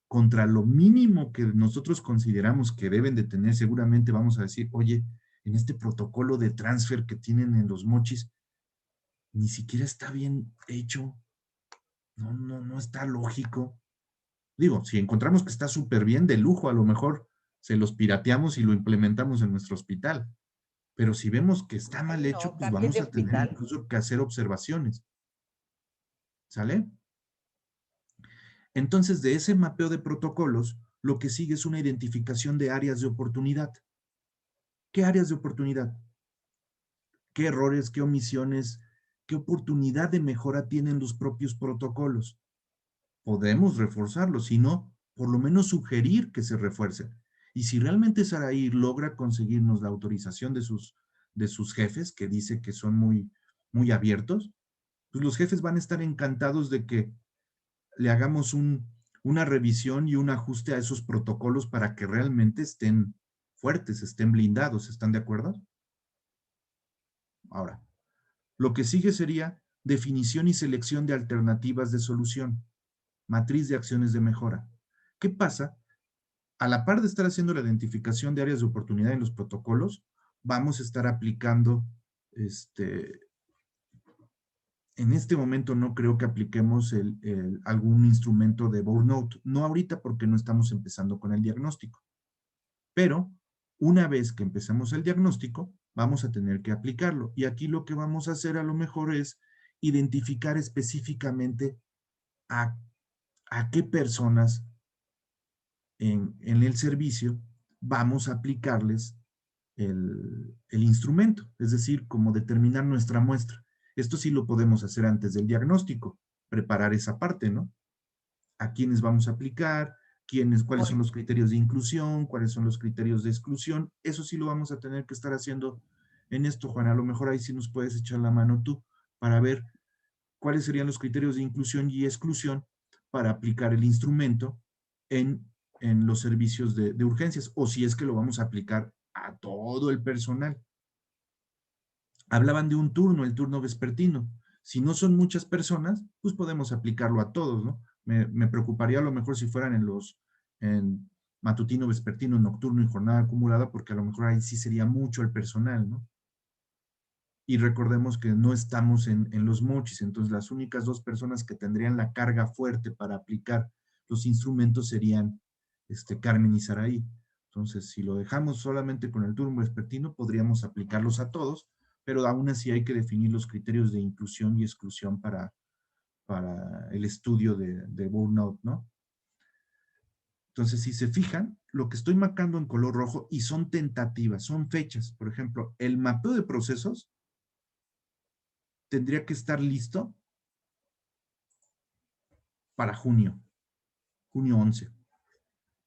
contra lo mínimo que nosotros consideramos que deben de tener, seguramente vamos a decir, oye, en este protocolo de transfer que tienen en los mochis, ni siquiera está bien hecho. No está lógico. Digo, si encontramos que está súper bien, de lujo, a lo mejor se los pirateamos y lo implementamos en nuestro hospital. Pero si vemos que está mal hecho, pues vamos a tener incluso que hacer observaciones. ¿Sale? Entonces, de ese mapeo de protocolos, lo que sigue es una identificación de áreas de oportunidad. ¿Qué áreas de oportunidad? ¿Qué errores, qué omisiones, qué oportunidad de mejora tienen los propios protocolos? Podemos reforzarlos, si no, por lo menos sugerir que se refuercen. Y si realmente Saraí logra conseguirnos la autorización de sus jefes, que dice que son muy abiertos, pues los jefes van a estar encantados de que le hagamos una revisión y un ajuste a esos protocolos para que realmente estén fuertes, estén blindados. ¿Están de acuerdo? Ahora, lo que sigue sería definición y selección de alternativas de solución, matriz de acciones de mejora. ¿Qué pasa? A la par de estar haciendo la identificación de áreas de oportunidad en los protocolos, vamos a estar aplicando, en este momento no creo que apliquemos algún instrumento de burnout, no ahorita porque no estamos empezando con el diagnóstico, pero una vez que empecemos el diagnóstico, vamos a tener que aplicarlo. Y aquí lo que vamos a hacer a lo mejor es identificar específicamente a qué personas en el servicio vamos a aplicarles el instrumento, es decir, como determinar nuestra muestra. Esto sí lo podemos hacer antes del diagnóstico, preparar esa parte, ¿no? A quiénes vamos a aplicar, cuáles son los criterios de inclusión, cuáles son los criterios de exclusión, eso sí lo vamos a tener que estar haciendo en esto, Juan, a lo mejor ahí sí nos puedes echar la mano tú para ver cuáles serían los criterios de inclusión y exclusión para aplicar el instrumento en los servicios de urgencias, o si es que lo vamos a aplicar a todo el personal. Hablaban de un turno, el turno vespertino. Si no son muchas personas, pues podemos aplicarlo a todos, ¿no? Me preocuparía a lo mejor si fueran en matutino, vespertino, nocturno y jornada acumulada, porque a lo mejor ahí sí sería mucho el personal, ¿no? Y recordemos que no estamos en los mochis, entonces las únicas dos personas que tendrían la carga fuerte para aplicar los instrumentos serían Carmen y Saraí. Entonces, si lo dejamos solamente con el turno vespertino, podríamos aplicarlos a todos, pero aún así hay que definir los criterios de inclusión y exclusión para el estudio de burnout, ¿no? Entonces, si se fijan, lo que estoy marcando en color rojo, y son tentativas, son fechas. Por ejemplo, el mapeo de procesos tendría que estar listo para junio 11.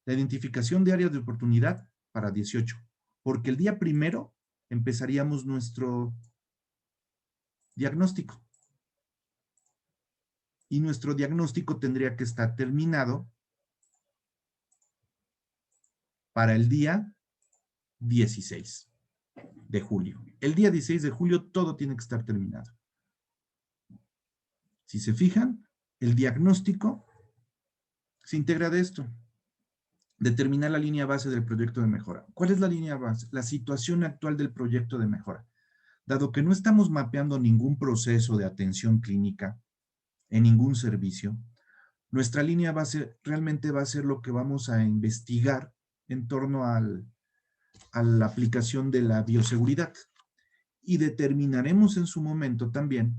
La identificación de áreas de oportunidad para 18, porque el día 1 empezaríamos nuestro diagnóstico. Y nuestro diagnóstico tendría que estar terminado para el día 16 de julio. El día 16 de julio todo tiene que estar terminado. Si se fijan, el diagnóstico se integra de esto. Determinar la línea base del proyecto de mejora. ¿Cuál es la línea base? La situación actual del proyecto de mejora. Dado que no estamos mapeando ningún proceso de atención clínica en ningún servicio, nuestra línea base realmente va a ser lo que vamos a investigar en torno a la aplicación de la bioseguridad. Y determinaremos en su momento también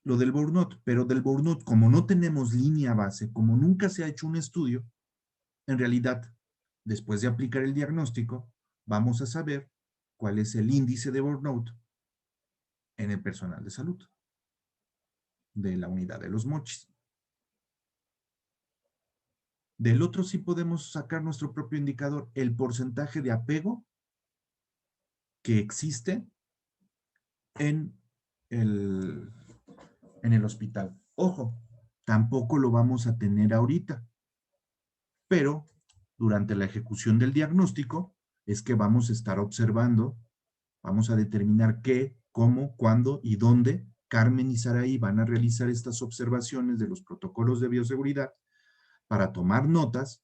lo del burnout, pero del burnout, como no tenemos línea base, como nunca se ha hecho un estudio, en realidad, después de aplicar el diagnóstico, vamos a saber cuál es el índice de burnout en el personal de salud de la unidad de los mochis. Del otro sí podemos sacar nuestro propio indicador, el porcentaje de apego que existe en el hospital. Ojo, tampoco lo vamos a tener ahorita, pero durante la ejecución del diagnóstico es que vamos a estar observando, vamos a determinar qué, cómo, cuándo y dónde Carmen y Saraí van a realizar estas observaciones de los protocolos de bioseguridad para tomar notas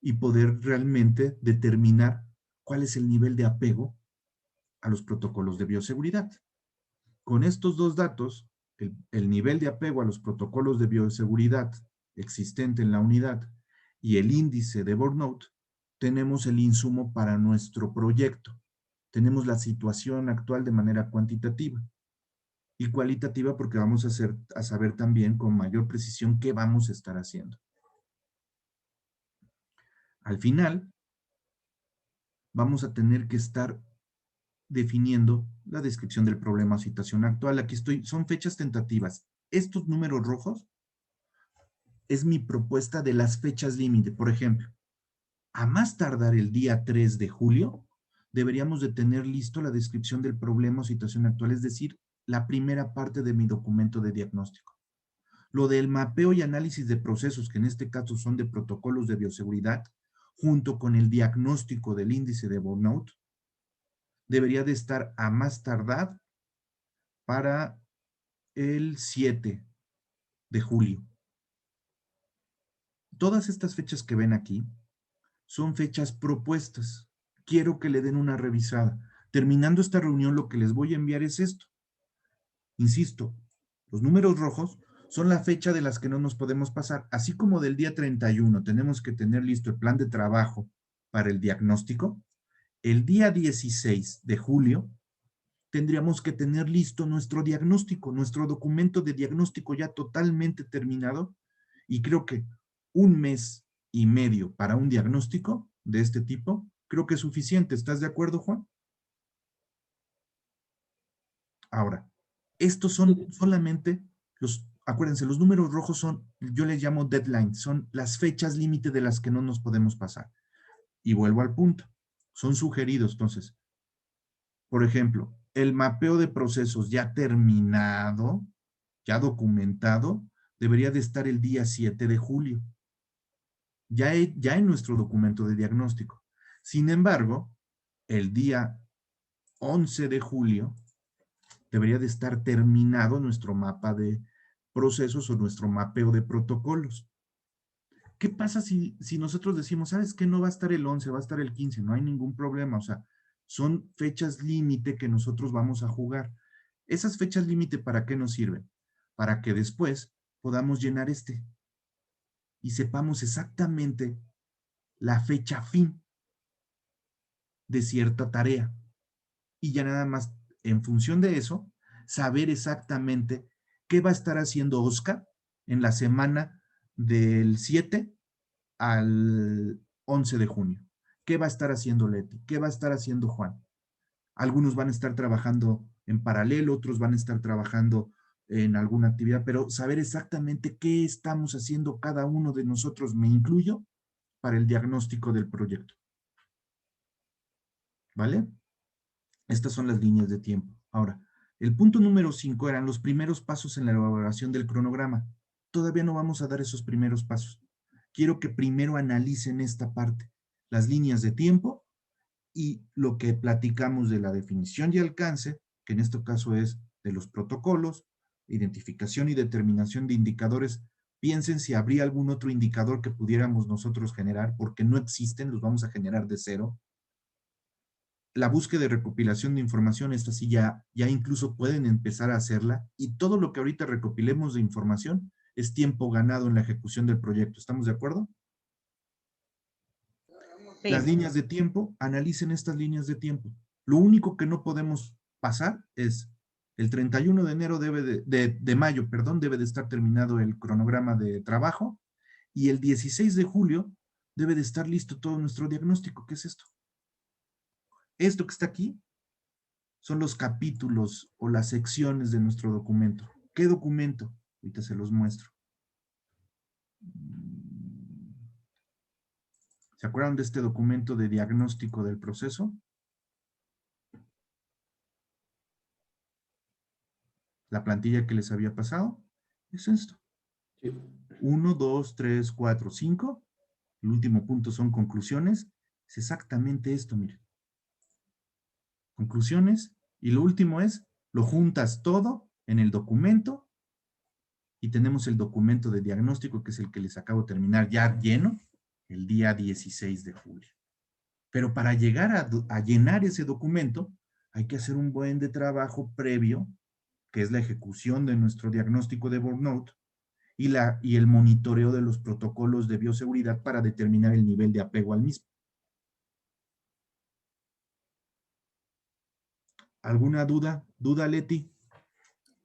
y poder realmente determinar cuál es el nivel de apego a los protocolos de bioseguridad. Con estos dos datos, el nivel de apego a los protocolos de bioseguridad existente en la unidad y el índice de burnout, tenemos el insumo para nuestro proyecto. Tenemos la situación actual de manera cuantitativa y cualitativa porque vamos a saber también con mayor precisión qué vamos a estar haciendo. Al final, vamos a tener que estar definiendo la descripción del problema o situación actual. Aquí son fechas tentativas. Estos números rojos es mi propuesta de las fechas límite. Por ejemplo, a más tardar el día 3 de julio, deberíamos de tener listo la descripción del problema o situación actual, es decir, la primera parte de mi documento de diagnóstico. Lo del mapeo y análisis de procesos, que en este caso son de protocolos de bioseguridad, junto con el diagnóstico del índice de burnout, debería de estar a más tardar para el 7 de julio. Todas estas fechas que ven aquí son fechas propuestas. Quiero que le den una revisada. Terminando esta reunión, lo que les voy a enviar es esto. Insisto, los números rojos son la fecha de las que no nos podemos pasar. Así como del día 31 tenemos que tener listo el plan de trabajo para el diagnóstico, el día 16 de julio tendríamos que tener listo nuestro diagnóstico, nuestro documento de diagnóstico ya totalmente terminado, y creo que 1.5 meses para un diagnóstico de este tipo, creo que es suficiente. ¿Estás de acuerdo, Juan? Ahora, estos son solamente acuérdense, los números rojos son, yo les llamo deadlines, son las fechas límite de las que no nos podemos pasar. Y vuelvo al punto, son sugeridos, entonces, Por ejemplo, el mapeo de procesos ya terminado, ya documentado, debería de estar el día 7 de julio. Ya en nuestro documento de diagnóstico. Sin embargo, el día 11 de julio debería de estar terminado nuestro mapa de procesos o nuestro mapeo de protocolos. ¿Qué pasa si nosotros decimos, sabes que no va a estar el 11, va a estar el 15? No hay ningún problema, o sea, son fechas límite que nosotros vamos a jugar. Esas fechas límite, ¿para qué nos sirven? Para que después podamos llenar y sepamos exactamente la fecha fin de cierta tarea. Y ya nada más, en función de eso, saber exactamente qué va a estar haciendo Oscar en la semana del 7 al 11 de junio. ¿Qué va a estar haciendo Leti? ¿Qué va a estar haciendo Juan? Algunos van a estar trabajando en paralelo, otros van a estar trabajando en alguna actividad, pero saber exactamente qué estamos haciendo cada uno de nosotros, me incluyo, para el diagnóstico del proyecto. ¿Vale? Estas son las líneas de tiempo. Ahora, el punto número 5 eran los primeros pasos en la elaboración del cronograma. Todavía no vamos a dar esos primeros pasos. Quiero que primero analicen esta parte, las líneas de tiempo y lo que platicamos de la definición y alcance, que en este caso es de los protocolos, identificación y determinación de indicadores. Piensen si habría algún otro indicador que pudiéramos nosotros generar, porque no existen, los vamos a generar de cero. La búsqueda de recopilación de información, esta sí ya incluso pueden empezar a hacerla, y todo lo que ahorita recopilemos de información es tiempo ganado en la ejecución del proyecto. ¿Estamos de acuerdo? Sí. Las líneas de tiempo, analicen estas líneas de tiempo. Lo único que no podemos pasar es el 31 de enero de mayo, perdón, debe de estar terminado el cronograma de trabajo, y el 16 de julio debe de estar listo todo nuestro diagnóstico. ¿Qué es esto? Esto que está aquí son los capítulos o las secciones de nuestro documento. ¿Qué documento? Ahorita se los muestro. ¿Se acuerdan de este documento de diagnóstico del proceso? La plantilla que les había pasado es esto. 1, 2, 3, 4, 5. El último punto son conclusiones. Es exactamente esto, miren. Conclusiones. Y lo último es, lo juntas todo en el documento y tenemos el documento de diagnóstico, que es el que les acabo de terminar ya lleno, el día 16 de julio. Pero para llegar a llenar ese documento, hay que hacer un buen de trabajo previo, que es la ejecución de nuestro diagnóstico de burnout y el monitoreo de los protocolos de bioseguridad para determinar el nivel de apego al mismo. ¿Alguna duda? ¿Duda, Leti?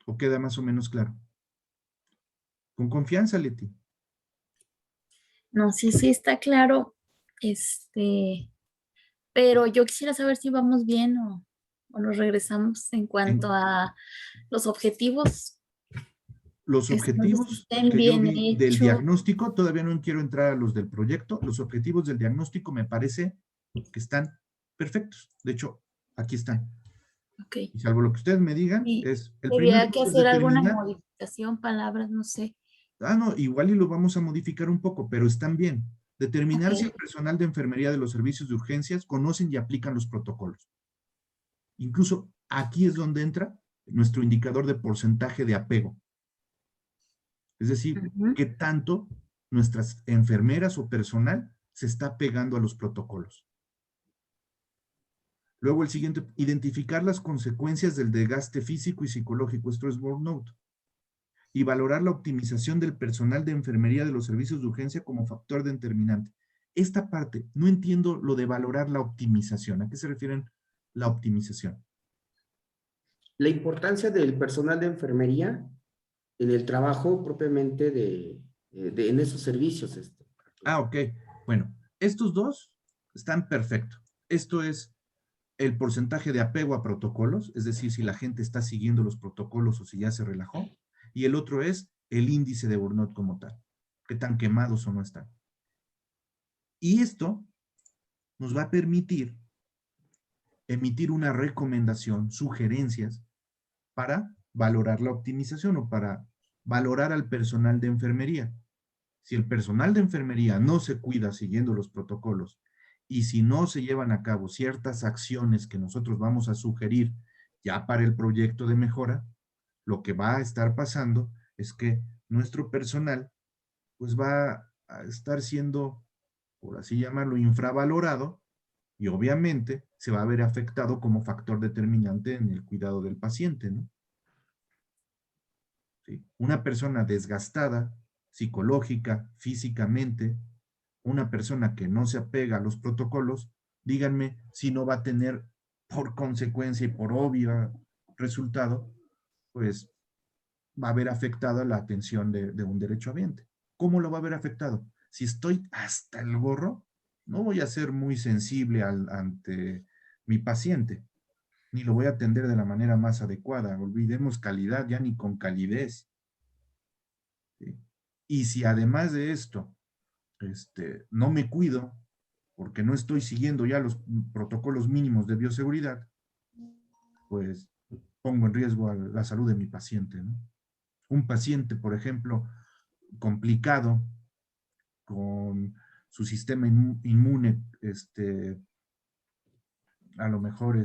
¿O queda más o menos claro? Con confianza, Leti. No, sí está claro. Pero yo quisiera saber si vamos bien o nos regresamos en cuanto a los objetivos. Los No sé si objetivos estén que yo bien vi del hechos. diagnóstico, todavía no quiero entrar a los del proyecto. Los objetivos del diagnóstico me parece que están perfectos. De hecho, aquí están. Ok. Y salvo lo que ustedes me digan, Y es el primer había que punto es hacer alguna determinar. modificación, palabras, no sé. No, igual y lo vamos a modificar un poco, pero están bien. Determinar Ok. si el personal de enfermería de los servicios de urgencias conocen y aplican los protocolos. Incluso aquí es donde entra nuestro indicador de porcentaje de apego. Es decir, Ujú. qué tanto nuestras enfermeras o personal se está pegando a los protocolos. Luego el siguiente, identificar las consecuencias del desgaste físico y psicológico. Esto es burnout. Y valorar la optimización del personal de enfermería de los servicios de urgencia como factor determinante. Esta parte, no entiendo lo de valorar la optimización. ¿A qué se refieren la optimización? La importancia del personal de enfermería en el trabajo propiamente en esos servicios. Ok. Bueno, estos dos están perfectos. Esto es el porcentaje de apego a protocolos, es decir, si la gente está siguiendo los protocolos o si ya se relajó. Y el otro es el índice de burnout como tal, qué tan quemados o no están. Y esto nos va a permitir emitir una recomendación, sugerencias, para valorar la optimización o para valorar al personal de enfermería. Si el personal de enfermería no se cuida siguiendo los protocolos y si no se llevan a cabo ciertas acciones que nosotros vamos a sugerir ya para el proyecto de mejora, lo que va a estar pasando es que nuestro personal pues va a estar siendo, por así llamarlo, infravalorado y obviamente se va a ver afectado como factor determinante en el cuidado del paciente, ¿no? ¿Sí? Una persona desgastada, psicológica, físicamente, una persona que no se apega a los protocolos, díganme si no va a tener por consecuencia y por obvio resultado, pues va a haber afectada la atención de un derechohabiente. ¿Cómo lo va a haber afectado? Si estoy hasta el gorro, no voy a ser muy sensible ante mi paciente, ni lo voy a atender de la manera más adecuada. Olvidemos calidad, ya ni con calidez. ¿Sí? Y si además de esto, no me cuido, porque no estoy siguiendo ya los protocolos mínimos de bioseguridad, pues pongo en riesgo a la salud de mi paciente, ¿no? Un paciente, por ejemplo, complicado, con su sistema inmune, a lo mejor,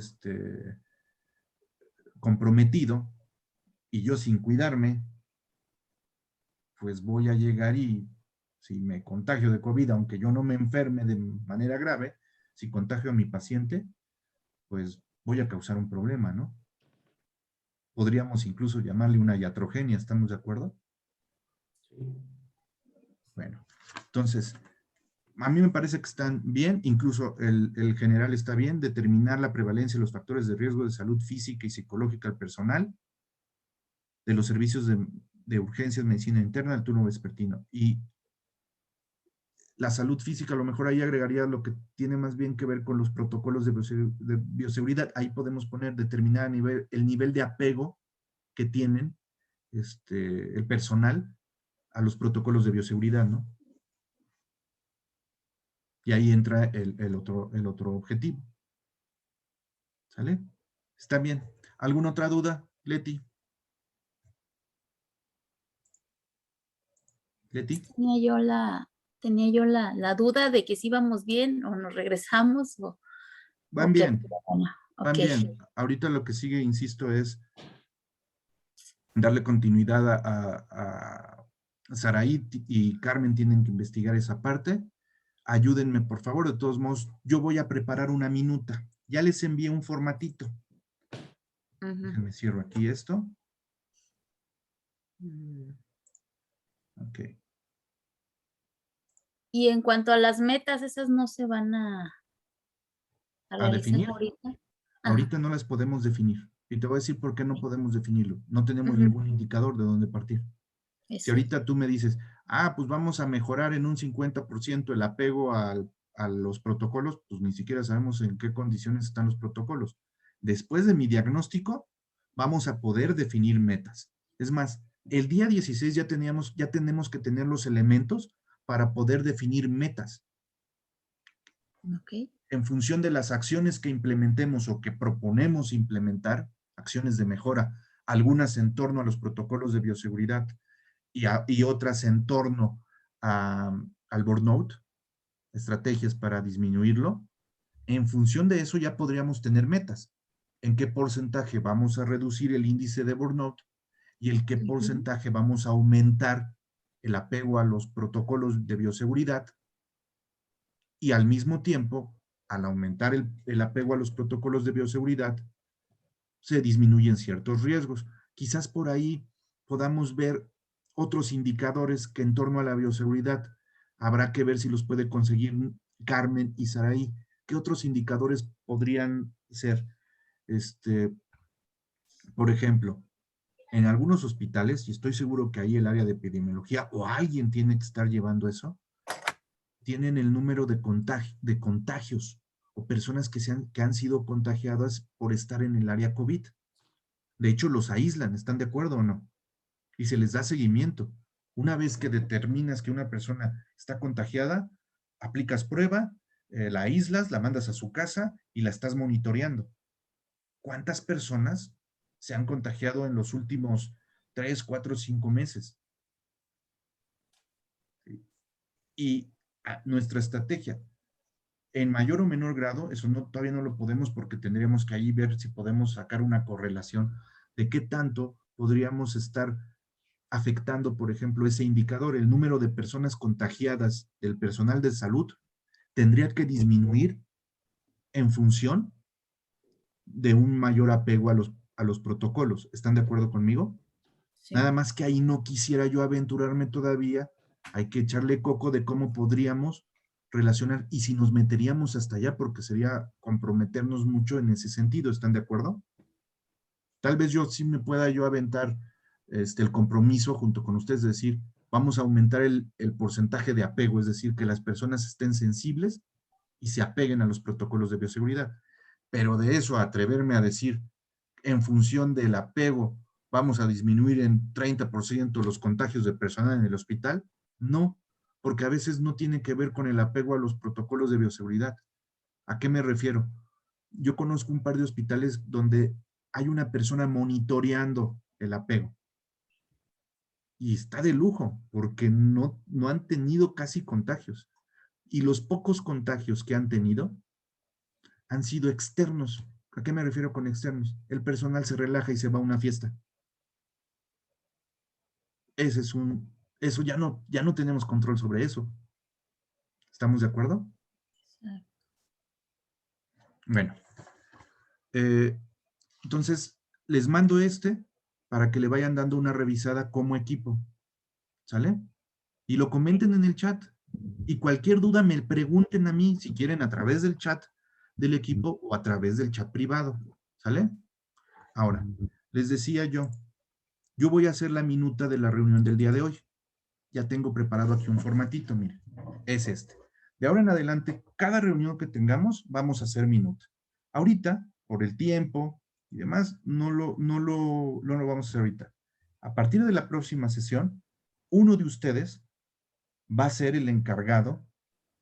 comprometido, y yo sin cuidarme, pues voy a llegar y si me contagio de COVID, aunque yo no me enferme de manera grave, si contagio a mi paciente, pues voy a causar un problema, ¿no? Podríamos incluso llamarle una iatrogenia, ¿estamos de acuerdo? Bueno, entonces, a mí me parece que están bien, incluso el general está bien, determinar la prevalencia de los factores de riesgo de salud física y psicológica al personal, de los servicios de urgencias, medicina interna, el turno vespertino. Y la salud física, a lo mejor ahí agregaría lo que tiene más bien que ver con los protocolos de bioseguridad. Ahí podemos poner, determinar el nivel de apego que tienen el personal a los protocolos de bioseguridad, ¿no? Y ahí entra el otro objetivo. ¿Sale? Está bien. ¿Alguna otra duda, Leti? ¿Leti? Tenía yo la duda de que si íbamos bien o nos regresamos Van qué. bien. Bueno, Van ok. bien. Ahorita lo que sigue, insisto, es darle continuidad a Saraí y Carmen tienen que investigar esa parte. Ayúdenme, por favor. De todos modos, yo voy a preparar una minuta. Ya les envié un formatito. Déjenme cierro aquí esto. Ok. Y en cuanto a las metas, esas no se van a realizar definir. ahorita. Ahorita no las podemos definir. Y te voy a decir por qué no podemos definirlo. No tenemos Ujú. ningún indicador de dónde partir. Si Eso. ahorita tú me dices, pues vamos a mejorar en un 50% el apego a los protocolos, pues ni siquiera sabemos en qué condiciones están los protocolos. Después de mi diagnóstico, vamos a poder definir metas. Es más, el día 16 ya tenemos que tener los elementos para poder definir metas. Ok. En función de las acciones que implementemos o que proponemos implementar, acciones de mejora, algunas en torno a los protocolos de bioseguridad y otras en torno al burnout, estrategias para disminuirlo. En función de eso ya podríamos tener metas. ¿En qué porcentaje vamos a reducir el índice de burnout y en qué porcentaje vamos a aumentar el apego a los protocolos de bioseguridad? Y al mismo tiempo, al aumentar el apego a los protocolos de bioseguridad, se disminuyen ciertos riesgos. Quizás por ahí podamos ver otros indicadores que en torno a la bioseguridad habrá que ver si los puede conseguir Carmen y Saraí. ¿Qué otros indicadores podrían ser? Por ejemplo, en algunos hospitales, y estoy seguro que ahí el área de epidemiología o alguien tiene que estar llevando eso, tienen el número de contagios o personas que han sido contagiadas por estar en el área COVID. De hecho, los aíslan, ¿están de acuerdo o no? Y se les da seguimiento. Una vez que determinas que una persona está contagiada, aplicas prueba, la aíslas, la mandas a su casa y la estás monitoreando. ¿Cuántas personas se han contagiado en los últimos 3, 4, 5 meses? ¿Sí? Y nuestra estrategia, en mayor o menor grado, eso todavía no lo podemos porque tendríamos que ahí ver si podemos sacar una correlación de qué tanto podríamos estar afectando, por ejemplo, ese indicador, el número de personas contagiadas del personal de salud tendría que disminuir en función de un mayor apego a los protocolos. ¿Están de acuerdo conmigo? Sí. Nada más que ahí no quisiera yo aventurarme todavía. Hay que echarle coco de cómo podríamos relacionar y si nos meteríamos hasta allá porque sería comprometernos mucho en ese sentido. ¿Están de acuerdo? Tal vez yo sí me pueda yo aventar el compromiso junto con ustedes, decir, vamos a aumentar el porcentaje de apego, es decir, que las personas estén sensibles y se apeguen a los protocolos de bioseguridad. Pero de eso a atreverme a decir, en función del apego, vamos a disminuir en 30% los contagios de personal en el hospital, no, porque a veces no tiene que ver con el apego a los protocolos de bioseguridad. ¿A qué me refiero? Yo conozco un par de hospitales donde hay una persona monitoreando el apego. Y está de lujo, porque no han tenido casi contagios. Y los pocos contagios que han tenido han sido externos. ¿A qué me refiero con externos? El personal se relaja y se va a una fiesta. Eso ya no tenemos control sobre eso. ¿Estamos de acuerdo? Sí. Bueno, entonces les mando para que le vayan dando una revisada como equipo. ¿Sale? Y lo comenten en el chat. Y cualquier duda me pregunten a mí, si quieren, a través del chat del equipo o a través del chat privado. ¿Sale? Ahora, les decía yo voy a hacer la minuta de la reunión del día de hoy. Ya tengo preparado aquí un formatito, miren. Es este. De ahora en adelante, cada reunión que tengamos, vamos a hacer minuta. Ahorita, por el tiempo y demás, no lo vamos a hacer ahorita. A partir de la próxima sesión, uno de ustedes va a ser el encargado,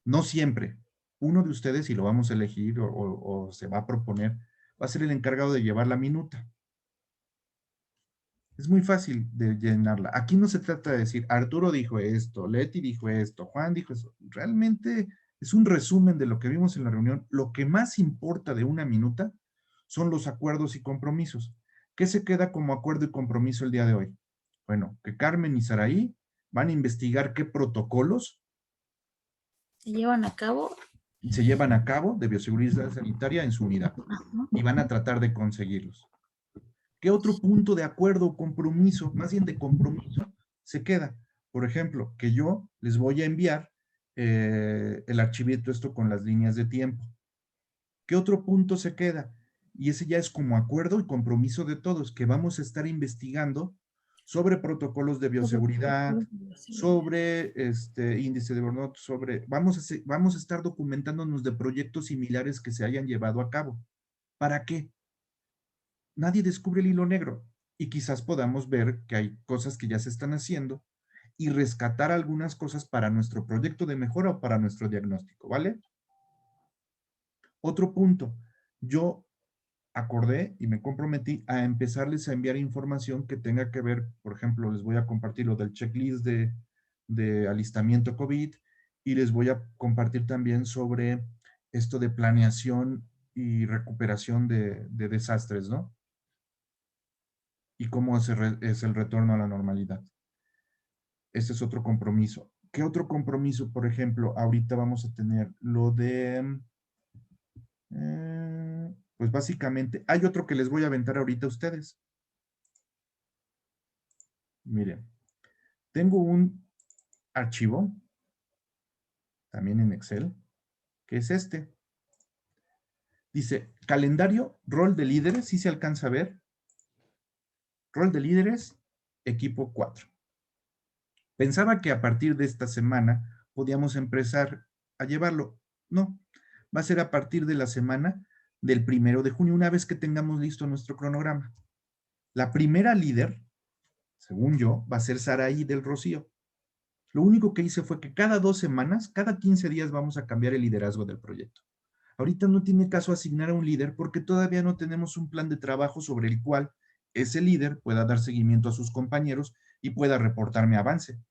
no siempre, uno de ustedes, y lo vamos a elegir o se va a proponer, va a ser el encargado de llevar la minuta. Es muy fácil de llenarla. Aquí no se trata de decir, Arturo dijo esto, Leti dijo esto, Juan dijo eso. Realmente es un resumen de lo que vimos en la reunión. Lo que más importa de una minuta son los acuerdos y compromisos. ¿Qué se queda como acuerdo y compromiso el día de hoy? Bueno, que Carmen y Saraí van a investigar qué protocolos Se llevan a cabo. se llevan a cabo de bioseguridad sanitaria en su unidad Ajá. y van a tratar de conseguirlos. ¿Qué otro punto de acuerdo o compromiso, más bien de compromiso, se queda? Por ejemplo, que yo les voy a enviar el archivito esto con las líneas de tiempo. ¿Qué otro punto se queda? Y ese ya es como acuerdo y compromiso de todos, que vamos a estar investigando sobre protocolos de bioseguridad, sobre índice de burnout, vamos a estar documentándonos de proyectos similares que se hayan llevado a cabo. ¿Para qué? Nadie descubre el hilo negro y quizás podamos ver que hay cosas que ya se están haciendo y rescatar algunas cosas para nuestro proyecto de mejora o para nuestro diagnóstico, ¿vale? Otro punto, yo acordé y me comprometí a empezarles a enviar información que tenga que ver, por ejemplo, les voy a compartir lo del checklist de alistamiento COVID y les voy a compartir también sobre esto de planeación y recuperación de desastres, ¿no? Y cómo es el retorno a la normalidad. Este es otro compromiso. ¿Qué otro compromiso, por ejemplo, ahorita vamos a tener? Lo de, pues básicamente, hay otro que les voy a aventar ahorita a ustedes. Miren, tengo un archivo, también en Excel, que es este. Dice, calendario, rol de líderes, ¿sí se alcanza a ver? Rol de líderes, equipo 4. Pensaba que a partir de esta semana podíamos empezar a llevarlo. No, va a ser a partir de la semana del 1 de junio, una vez que tengamos listo nuestro cronograma. La primera líder, según yo, va a ser Saraí del Rocío. Lo único que hice fue que cada 2 semanas, cada 15 días vamos a cambiar el liderazgo del proyecto. Ahorita no tiene caso asignar a un líder porque todavía no tenemos un plan de trabajo sobre el cual ese líder pueda dar seguimiento a sus compañeros y pueda reportarme avance.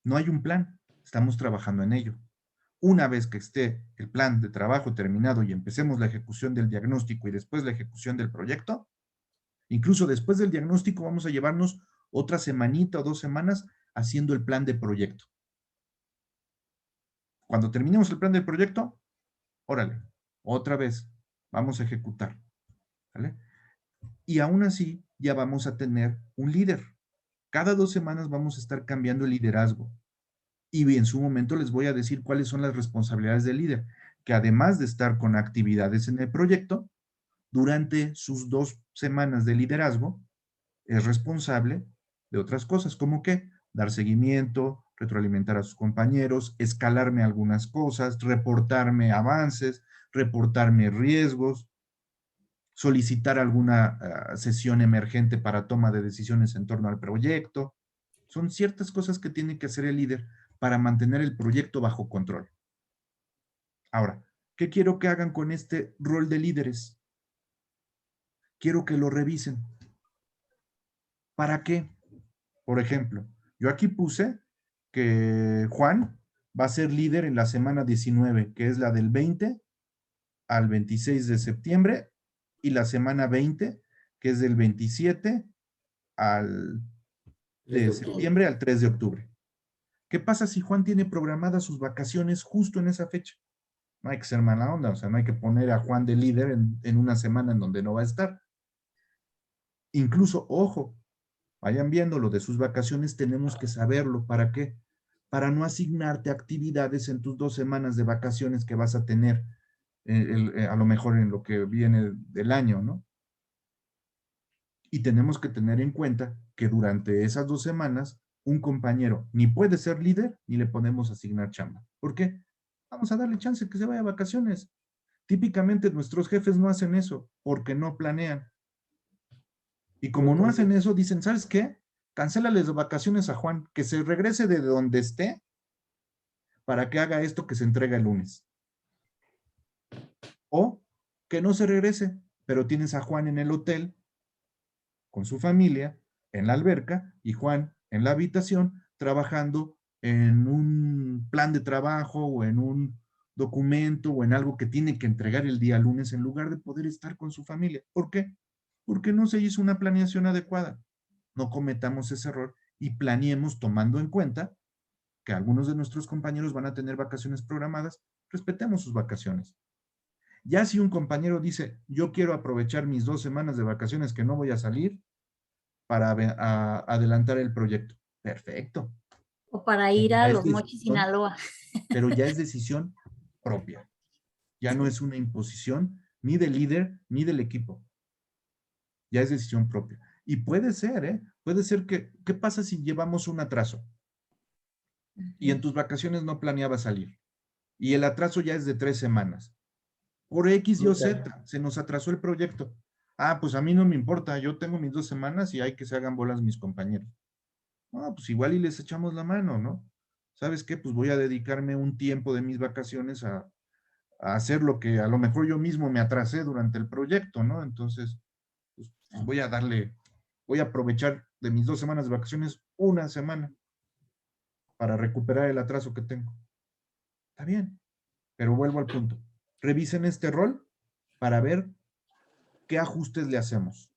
No hay un plan, estamos trabajando en ello. Una vez que esté el plan de trabajo terminado y empecemos la ejecución del diagnóstico y después la ejecución del proyecto, incluso después del diagnóstico vamos a llevarnos otra semanita o 2 semanas haciendo el plan de proyecto. Cuando terminemos el plan del proyecto, órale, otra vez, vamos a ejecutar. ¿Vale? Y aún así, ya vamos a tener un líder. Cada 2 semanas vamos a estar cambiando el liderazgo. Y en su momento les voy a decir cuáles son las responsabilidades del líder, que además de estar con actividades en el proyecto, durante sus 2 semanas de liderazgo, es responsable de otras cosas, como que dar seguimiento, retroalimentar a sus compañeros, escalarme algunas cosas, reportarme avances, reportarme riesgos, solicitar alguna sesión emergente para toma de decisiones en torno al proyecto. Son ciertas cosas que tiene que hacer el líder para mantener el proyecto bajo control. Ahora, ¿qué quiero que hagan con este rol de líderes? Quiero que lo revisen. ¿Para qué? Por ejemplo, yo aquí puse que Juan va a ser líder en la semana 19, que es la del 20 al 26 de septiembre, y la semana 20, que es del 27 de septiembre al 3 de octubre. ¿Qué pasa si Juan tiene programadas sus vacaciones justo en esa fecha? No hay que ser mala onda, o sea, no hay que poner a Juan de líder en una semana en donde no va a estar. Incluso, ojo, vayan viendo lo de sus vacaciones, tenemos que saberlo. ¿Para qué? Para no asignarte actividades en tus 2 semanas de vacaciones que vas a tener, a lo mejor en lo que viene del año, ¿no? Y tenemos que tener en cuenta que durante esas 2 semanas, un compañero ni puede ser líder, ni le podemos asignar chamba. ¿Por qué? Vamos a darle chance que se vaya a vacaciones. Típicamente nuestros jefes no hacen eso porque no planean. Y como no hacen eso, dicen, ¿sabes qué? Cancélales las vacaciones a Juan, que se regrese de donde esté para que haga esto que se entrega el lunes. O que no se regrese, pero tienes a Juan en el hotel con su familia, en la alberca, y Juan en la habitación, trabajando en un plan de trabajo o en un documento o en algo que tiene que entregar el día lunes en lugar de poder estar con su familia. ¿Por qué? Porque no se hizo una planeación adecuada. No cometamos ese error y planeemos tomando en cuenta que algunos de nuestros compañeros van a tener vacaciones programadas, respetemos sus vacaciones. Ya si un compañero dice, yo quiero aprovechar mis 2 semanas de vacaciones que no voy a salir para adelantar el proyecto. Perfecto. O para ir a Los Mochis, Sinaloa. Pero ya es decisión propia. Ya no es una imposición ni del líder ni del equipo. Ya es decisión propia. Y puede ser, ¿eh? Puede ser que, ¿qué pasa si llevamos un atraso? Y en tus vacaciones no planeabas salir. Y el atraso ya es de 3 semanas. Por X, Y o Z, se nos atrasó el proyecto. Ah, pues a mí no me importa, yo tengo mis 2 semanas y hay que se hagan bolas mis compañeros. No, pues igual y les echamos la mano, ¿no? ¿Sabes qué? Pues voy a dedicarme un tiempo de mis vacaciones a hacer lo que a lo mejor yo mismo me atrasé durante el proyecto, ¿no? Entonces, pues voy a aprovechar de mis 2 semanas de vacaciones una semana para recuperar el atraso que tengo. Está bien, pero vuelvo al punto. Revisen este rol para ver qué ajustes le hacemos.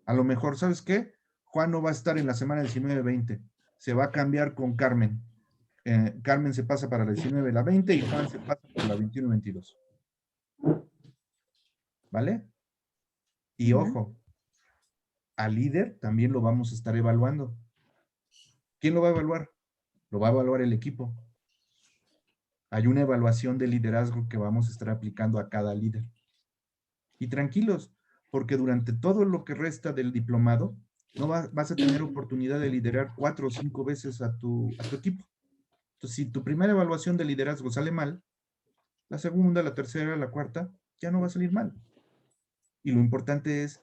A lo mejor, ¿sabes qué? Juan no va a estar en la semana 19-20. Se va a cambiar con Carmen. Carmen se pasa para la 19 la 20 y Juan se pasa para la 21-22. ¿Vale? Y ojo, al líder también lo vamos a estar evaluando. ¿Quién lo va a evaluar? Lo va a evaluar el equipo. Hay una evaluación de liderazgo que vamos a estar aplicando a cada líder. Y tranquilos, porque durante todo lo que resta del diplomado, no vas a tener oportunidad de liderar 4 o 5 veces a tu equipo. Entonces, si tu primera evaluación de liderazgo sale mal, la segunda, la tercera, la cuarta, ya no va a salir mal. Y lo importante es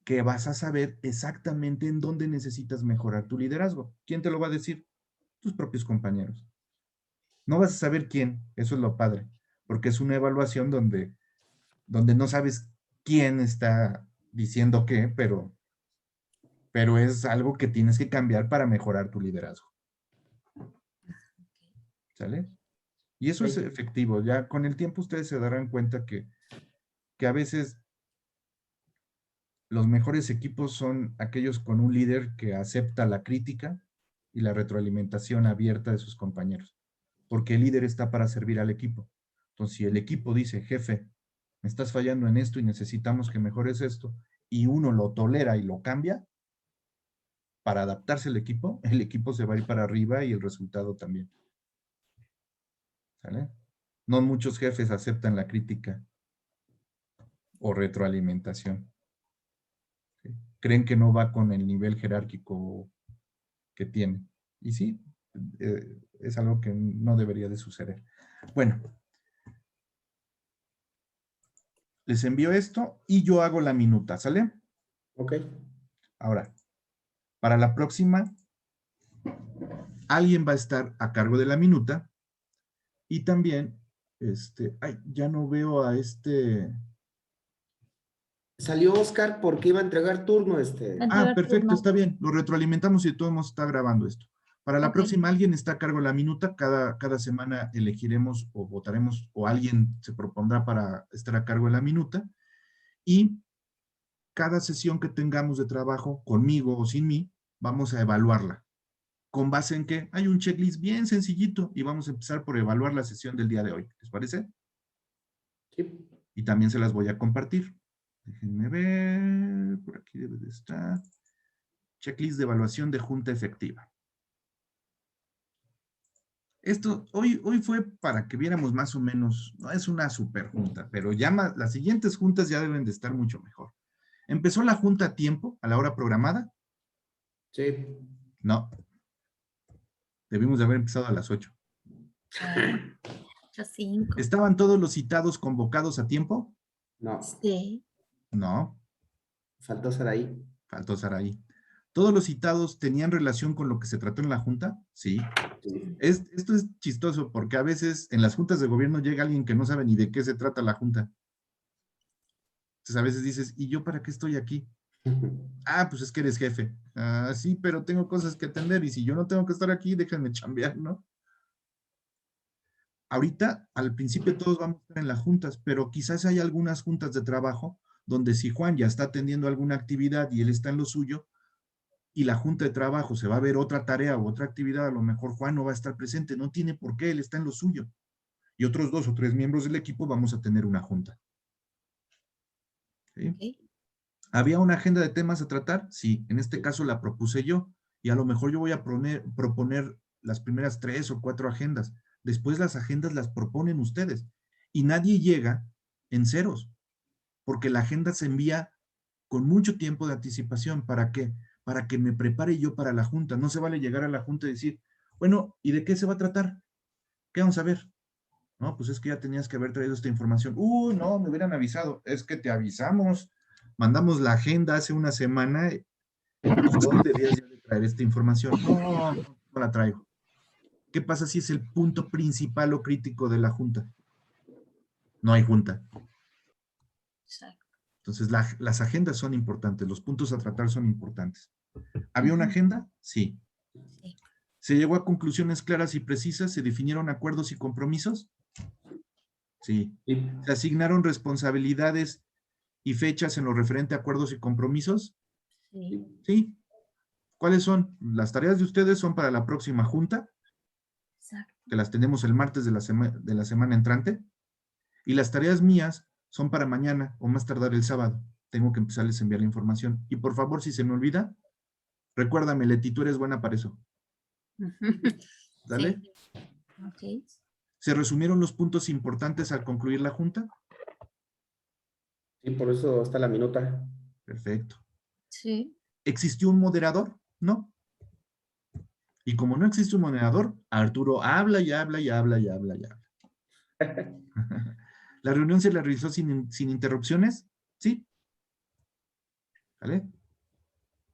que vas a saber exactamente en dónde necesitas mejorar tu liderazgo. ¿Quién te lo va a decir? Tus propios compañeros. No vas a saber quién, eso es lo padre, porque es una evaluación donde no sabes quién está diciendo qué, pero es algo que tienes que cambiar para mejorar tu liderazgo. ¿Sale? Y eso es efectivo. Ya con el tiempo ustedes se darán cuenta que a veces los mejores equipos son aquellos con un líder que acepta la crítica y la retroalimentación abierta de sus compañeros, porque el líder está para servir al equipo. Entonces, si el equipo dice, jefe, me estás fallando en esto y necesitamos que mejores esto, y uno lo tolera y lo cambia, para adaptarse al equipo, el equipo se va a ir para arriba y el resultado también. ¿Sale? No muchos jefes aceptan la crítica o retroalimentación. ¿Sí? Creen que no va con el nivel jerárquico que tiene. Y sí, es algo que no debería de suceder. Bueno, les envío esto y yo hago la minuta, ¿sale? Ok. Ahora, para la próxima, alguien va a estar a cargo de la minuta y también, ay, ya no veo a Salió Oscar porque iba a entregar turno. Entregar perfecto, turno. está bien, lo retroalimentamos y todo está grabando esto. Para la Ok. próxima, alguien está a cargo de la minuta, cada semana elegiremos o votaremos o alguien se propondrá para estar a cargo de la minuta y cada sesión que tengamos de trabajo, conmigo o sin mí, vamos a evaluarla. ¿Con base en qué? Hay un checklist bien sencillito y vamos a empezar por evaluar la sesión del día de hoy. ¿Les parece? Sí. Y también se las voy a compartir. Déjenme ver, por aquí debe de estar. Checklist de evaluación de junta efectiva. Esto hoy fue para que viéramos más o menos, no es una super junta, pero ya las siguientes juntas ya deben de estar mucho mejor. ¿Empezó la junta a tiempo, a la hora programada? Sí. No. Debimos de haber empezado a las 8. 8:05. ¿Estaban todos los citados convocados a tiempo? No. Sí. No. Faltó Saraí. Faltó Saraí. ¿Todos los citados tenían relación con lo que se trató en la junta? Sí. Sí. Esto es chistoso porque a veces en las juntas de gobierno llega alguien que no sabe ni de qué se trata la junta. Entonces a veces dices, ¿y yo para qué estoy aquí? Ah, pues es que eres jefe. Ah, sí, pero tengo cosas que atender y si yo no tengo que estar aquí, déjenme chambear, ¿no? Ahorita, al principio todos vamos a estar en las juntas, pero quizás hay algunas juntas de trabajo donde si Juan ya está atendiendo alguna actividad y él está en lo suyo, y la junta de trabajo se va a ver otra tarea o otra actividad, a lo mejor Juan no va a estar presente, no tiene por qué, él está en lo suyo. Y otros 2 o 3 miembros del equipo vamos a tener una junta. ¿Sí? Okay. ¿Había una agenda de temas a tratar? Sí, en este caso la propuse yo, y a lo mejor yo voy a proponer las primeras 3 o 4 agendas. Después las agendas las proponen ustedes, y nadie llega en ceros, porque la agenda se envía con mucho tiempo de anticipación. ¿Para qué? Para que me prepare yo para la junta. No se vale llegar a la junta y decir, bueno, ¿y de qué se va a tratar? ¿Qué vamos a ver? No, pues es que ya tenías que haber traído esta información. No, me hubieran avisado. Es que te avisamos. Mandamos la agenda hace una semana. ¿Dónde debías ya de traer esta información? No la traigo. ¿Qué pasa si es el punto principal o crítico de la junta? No hay junta. Exacto. Entonces, las agendas son importantes, los puntos a tratar son importantes. ¿Había una agenda? Sí. Sí. ¿Se llegó a conclusiones claras y precisas? ¿Se definieron acuerdos y compromisos? Sí. Sí. ¿Se asignaron responsabilidades y fechas en lo referente a acuerdos y compromisos? Sí. Sí. ¿Cuáles son? Las tareas de ustedes son para la próxima junta, Exacto. que las tenemos el martes de la semana entrante, y las tareas mías son para mañana o más tardar el sábado. Tengo que empezarles a enviar la información. Y por favor, si se me olvida, recuérdame, Leti, tú eres buena para eso. ¿Dale? Sí. Ok. ¿Se resumieron los puntos importantes al concluir la junta? Sí, por eso está la minuta. Perfecto. Sí. ¿Existió un moderador? No. Y como no existe un moderador, Arturo habla y habla y habla y habla y habla. ¿La reunión se la realizó sin interrupciones? Sí. ¿Vale?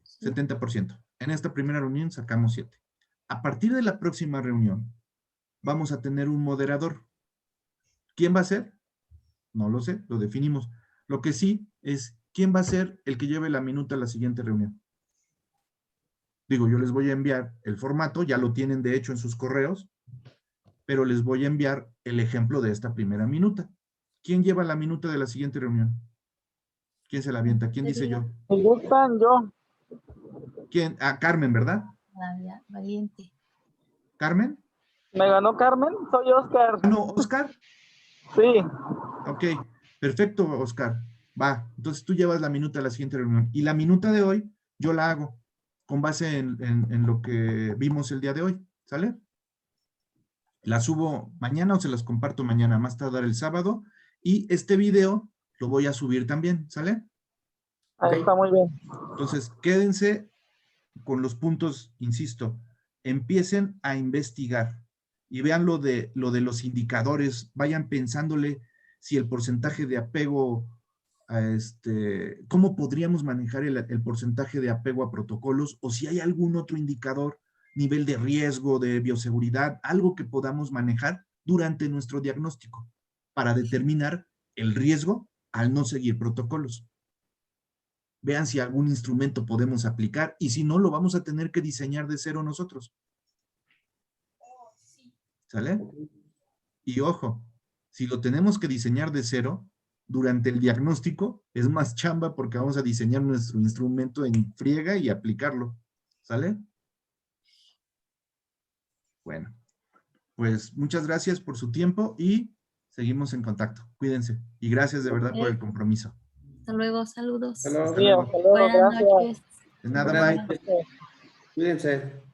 Sí. 70%. En esta primera reunión sacamos 7. A partir de la próxima reunión, vamos a tener un moderador. ¿Quién va a ser? No lo sé, lo definimos. Lo que sí es, ¿quién va a ser el que lleve la minuta a la siguiente reunión? Digo, yo les voy a enviar el formato, ya lo tienen de hecho en sus correos, pero les voy a enviar el ejemplo de esta primera minuta. ¿Quién lleva la minuta de la siguiente reunión? ¿Quién se la avienta? ¿Quién dice yo? Si gustan, yo. ¿Quién? Ah, Carmen, ¿verdad? Valiente. ¿Carmen? ¿Me ganó Carmen? Soy Oscar. Ah, no, ¿Oscar? Sí. Ok, perfecto, Oscar. Va, entonces tú llevas la minuta a la siguiente reunión. Y la minuta de hoy, yo la hago con base en lo que vimos el día de hoy, ¿sale? La subo mañana o se las comparto mañana, más tardar el sábado. Y este video lo voy a subir también, ¿sale? Ahí Ok. está muy bien. Entonces, quédense con los puntos, insisto, empiecen a investigar y vean lo de los indicadores, vayan pensándole si el porcentaje de apego a cómo podríamos manejar el porcentaje de apego a protocolos o si hay algún otro indicador, nivel de riesgo, de bioseguridad, algo que podamos manejar durante nuestro diagnóstico para determinar el riesgo al no seguir protocolos. Vean si algún instrumento podemos aplicar y si no, lo vamos a tener que diseñar de cero nosotros. ¿Sale? Y ojo, si lo tenemos que diseñar de cero, durante el diagnóstico es más chamba porque vamos a diseñar nuestro instrumento en friega y aplicarlo. ¿Sale? Bueno, pues muchas gracias por su tiempo y seguimos en contacto. Cuídense. Y gracias de verdad por el compromiso. Hasta luego, saludos. Hasta luego. Hasta Sí, luego. hasta luego, Buenas gracias. noches. De nada, Buenas bye. noches. Cuídense.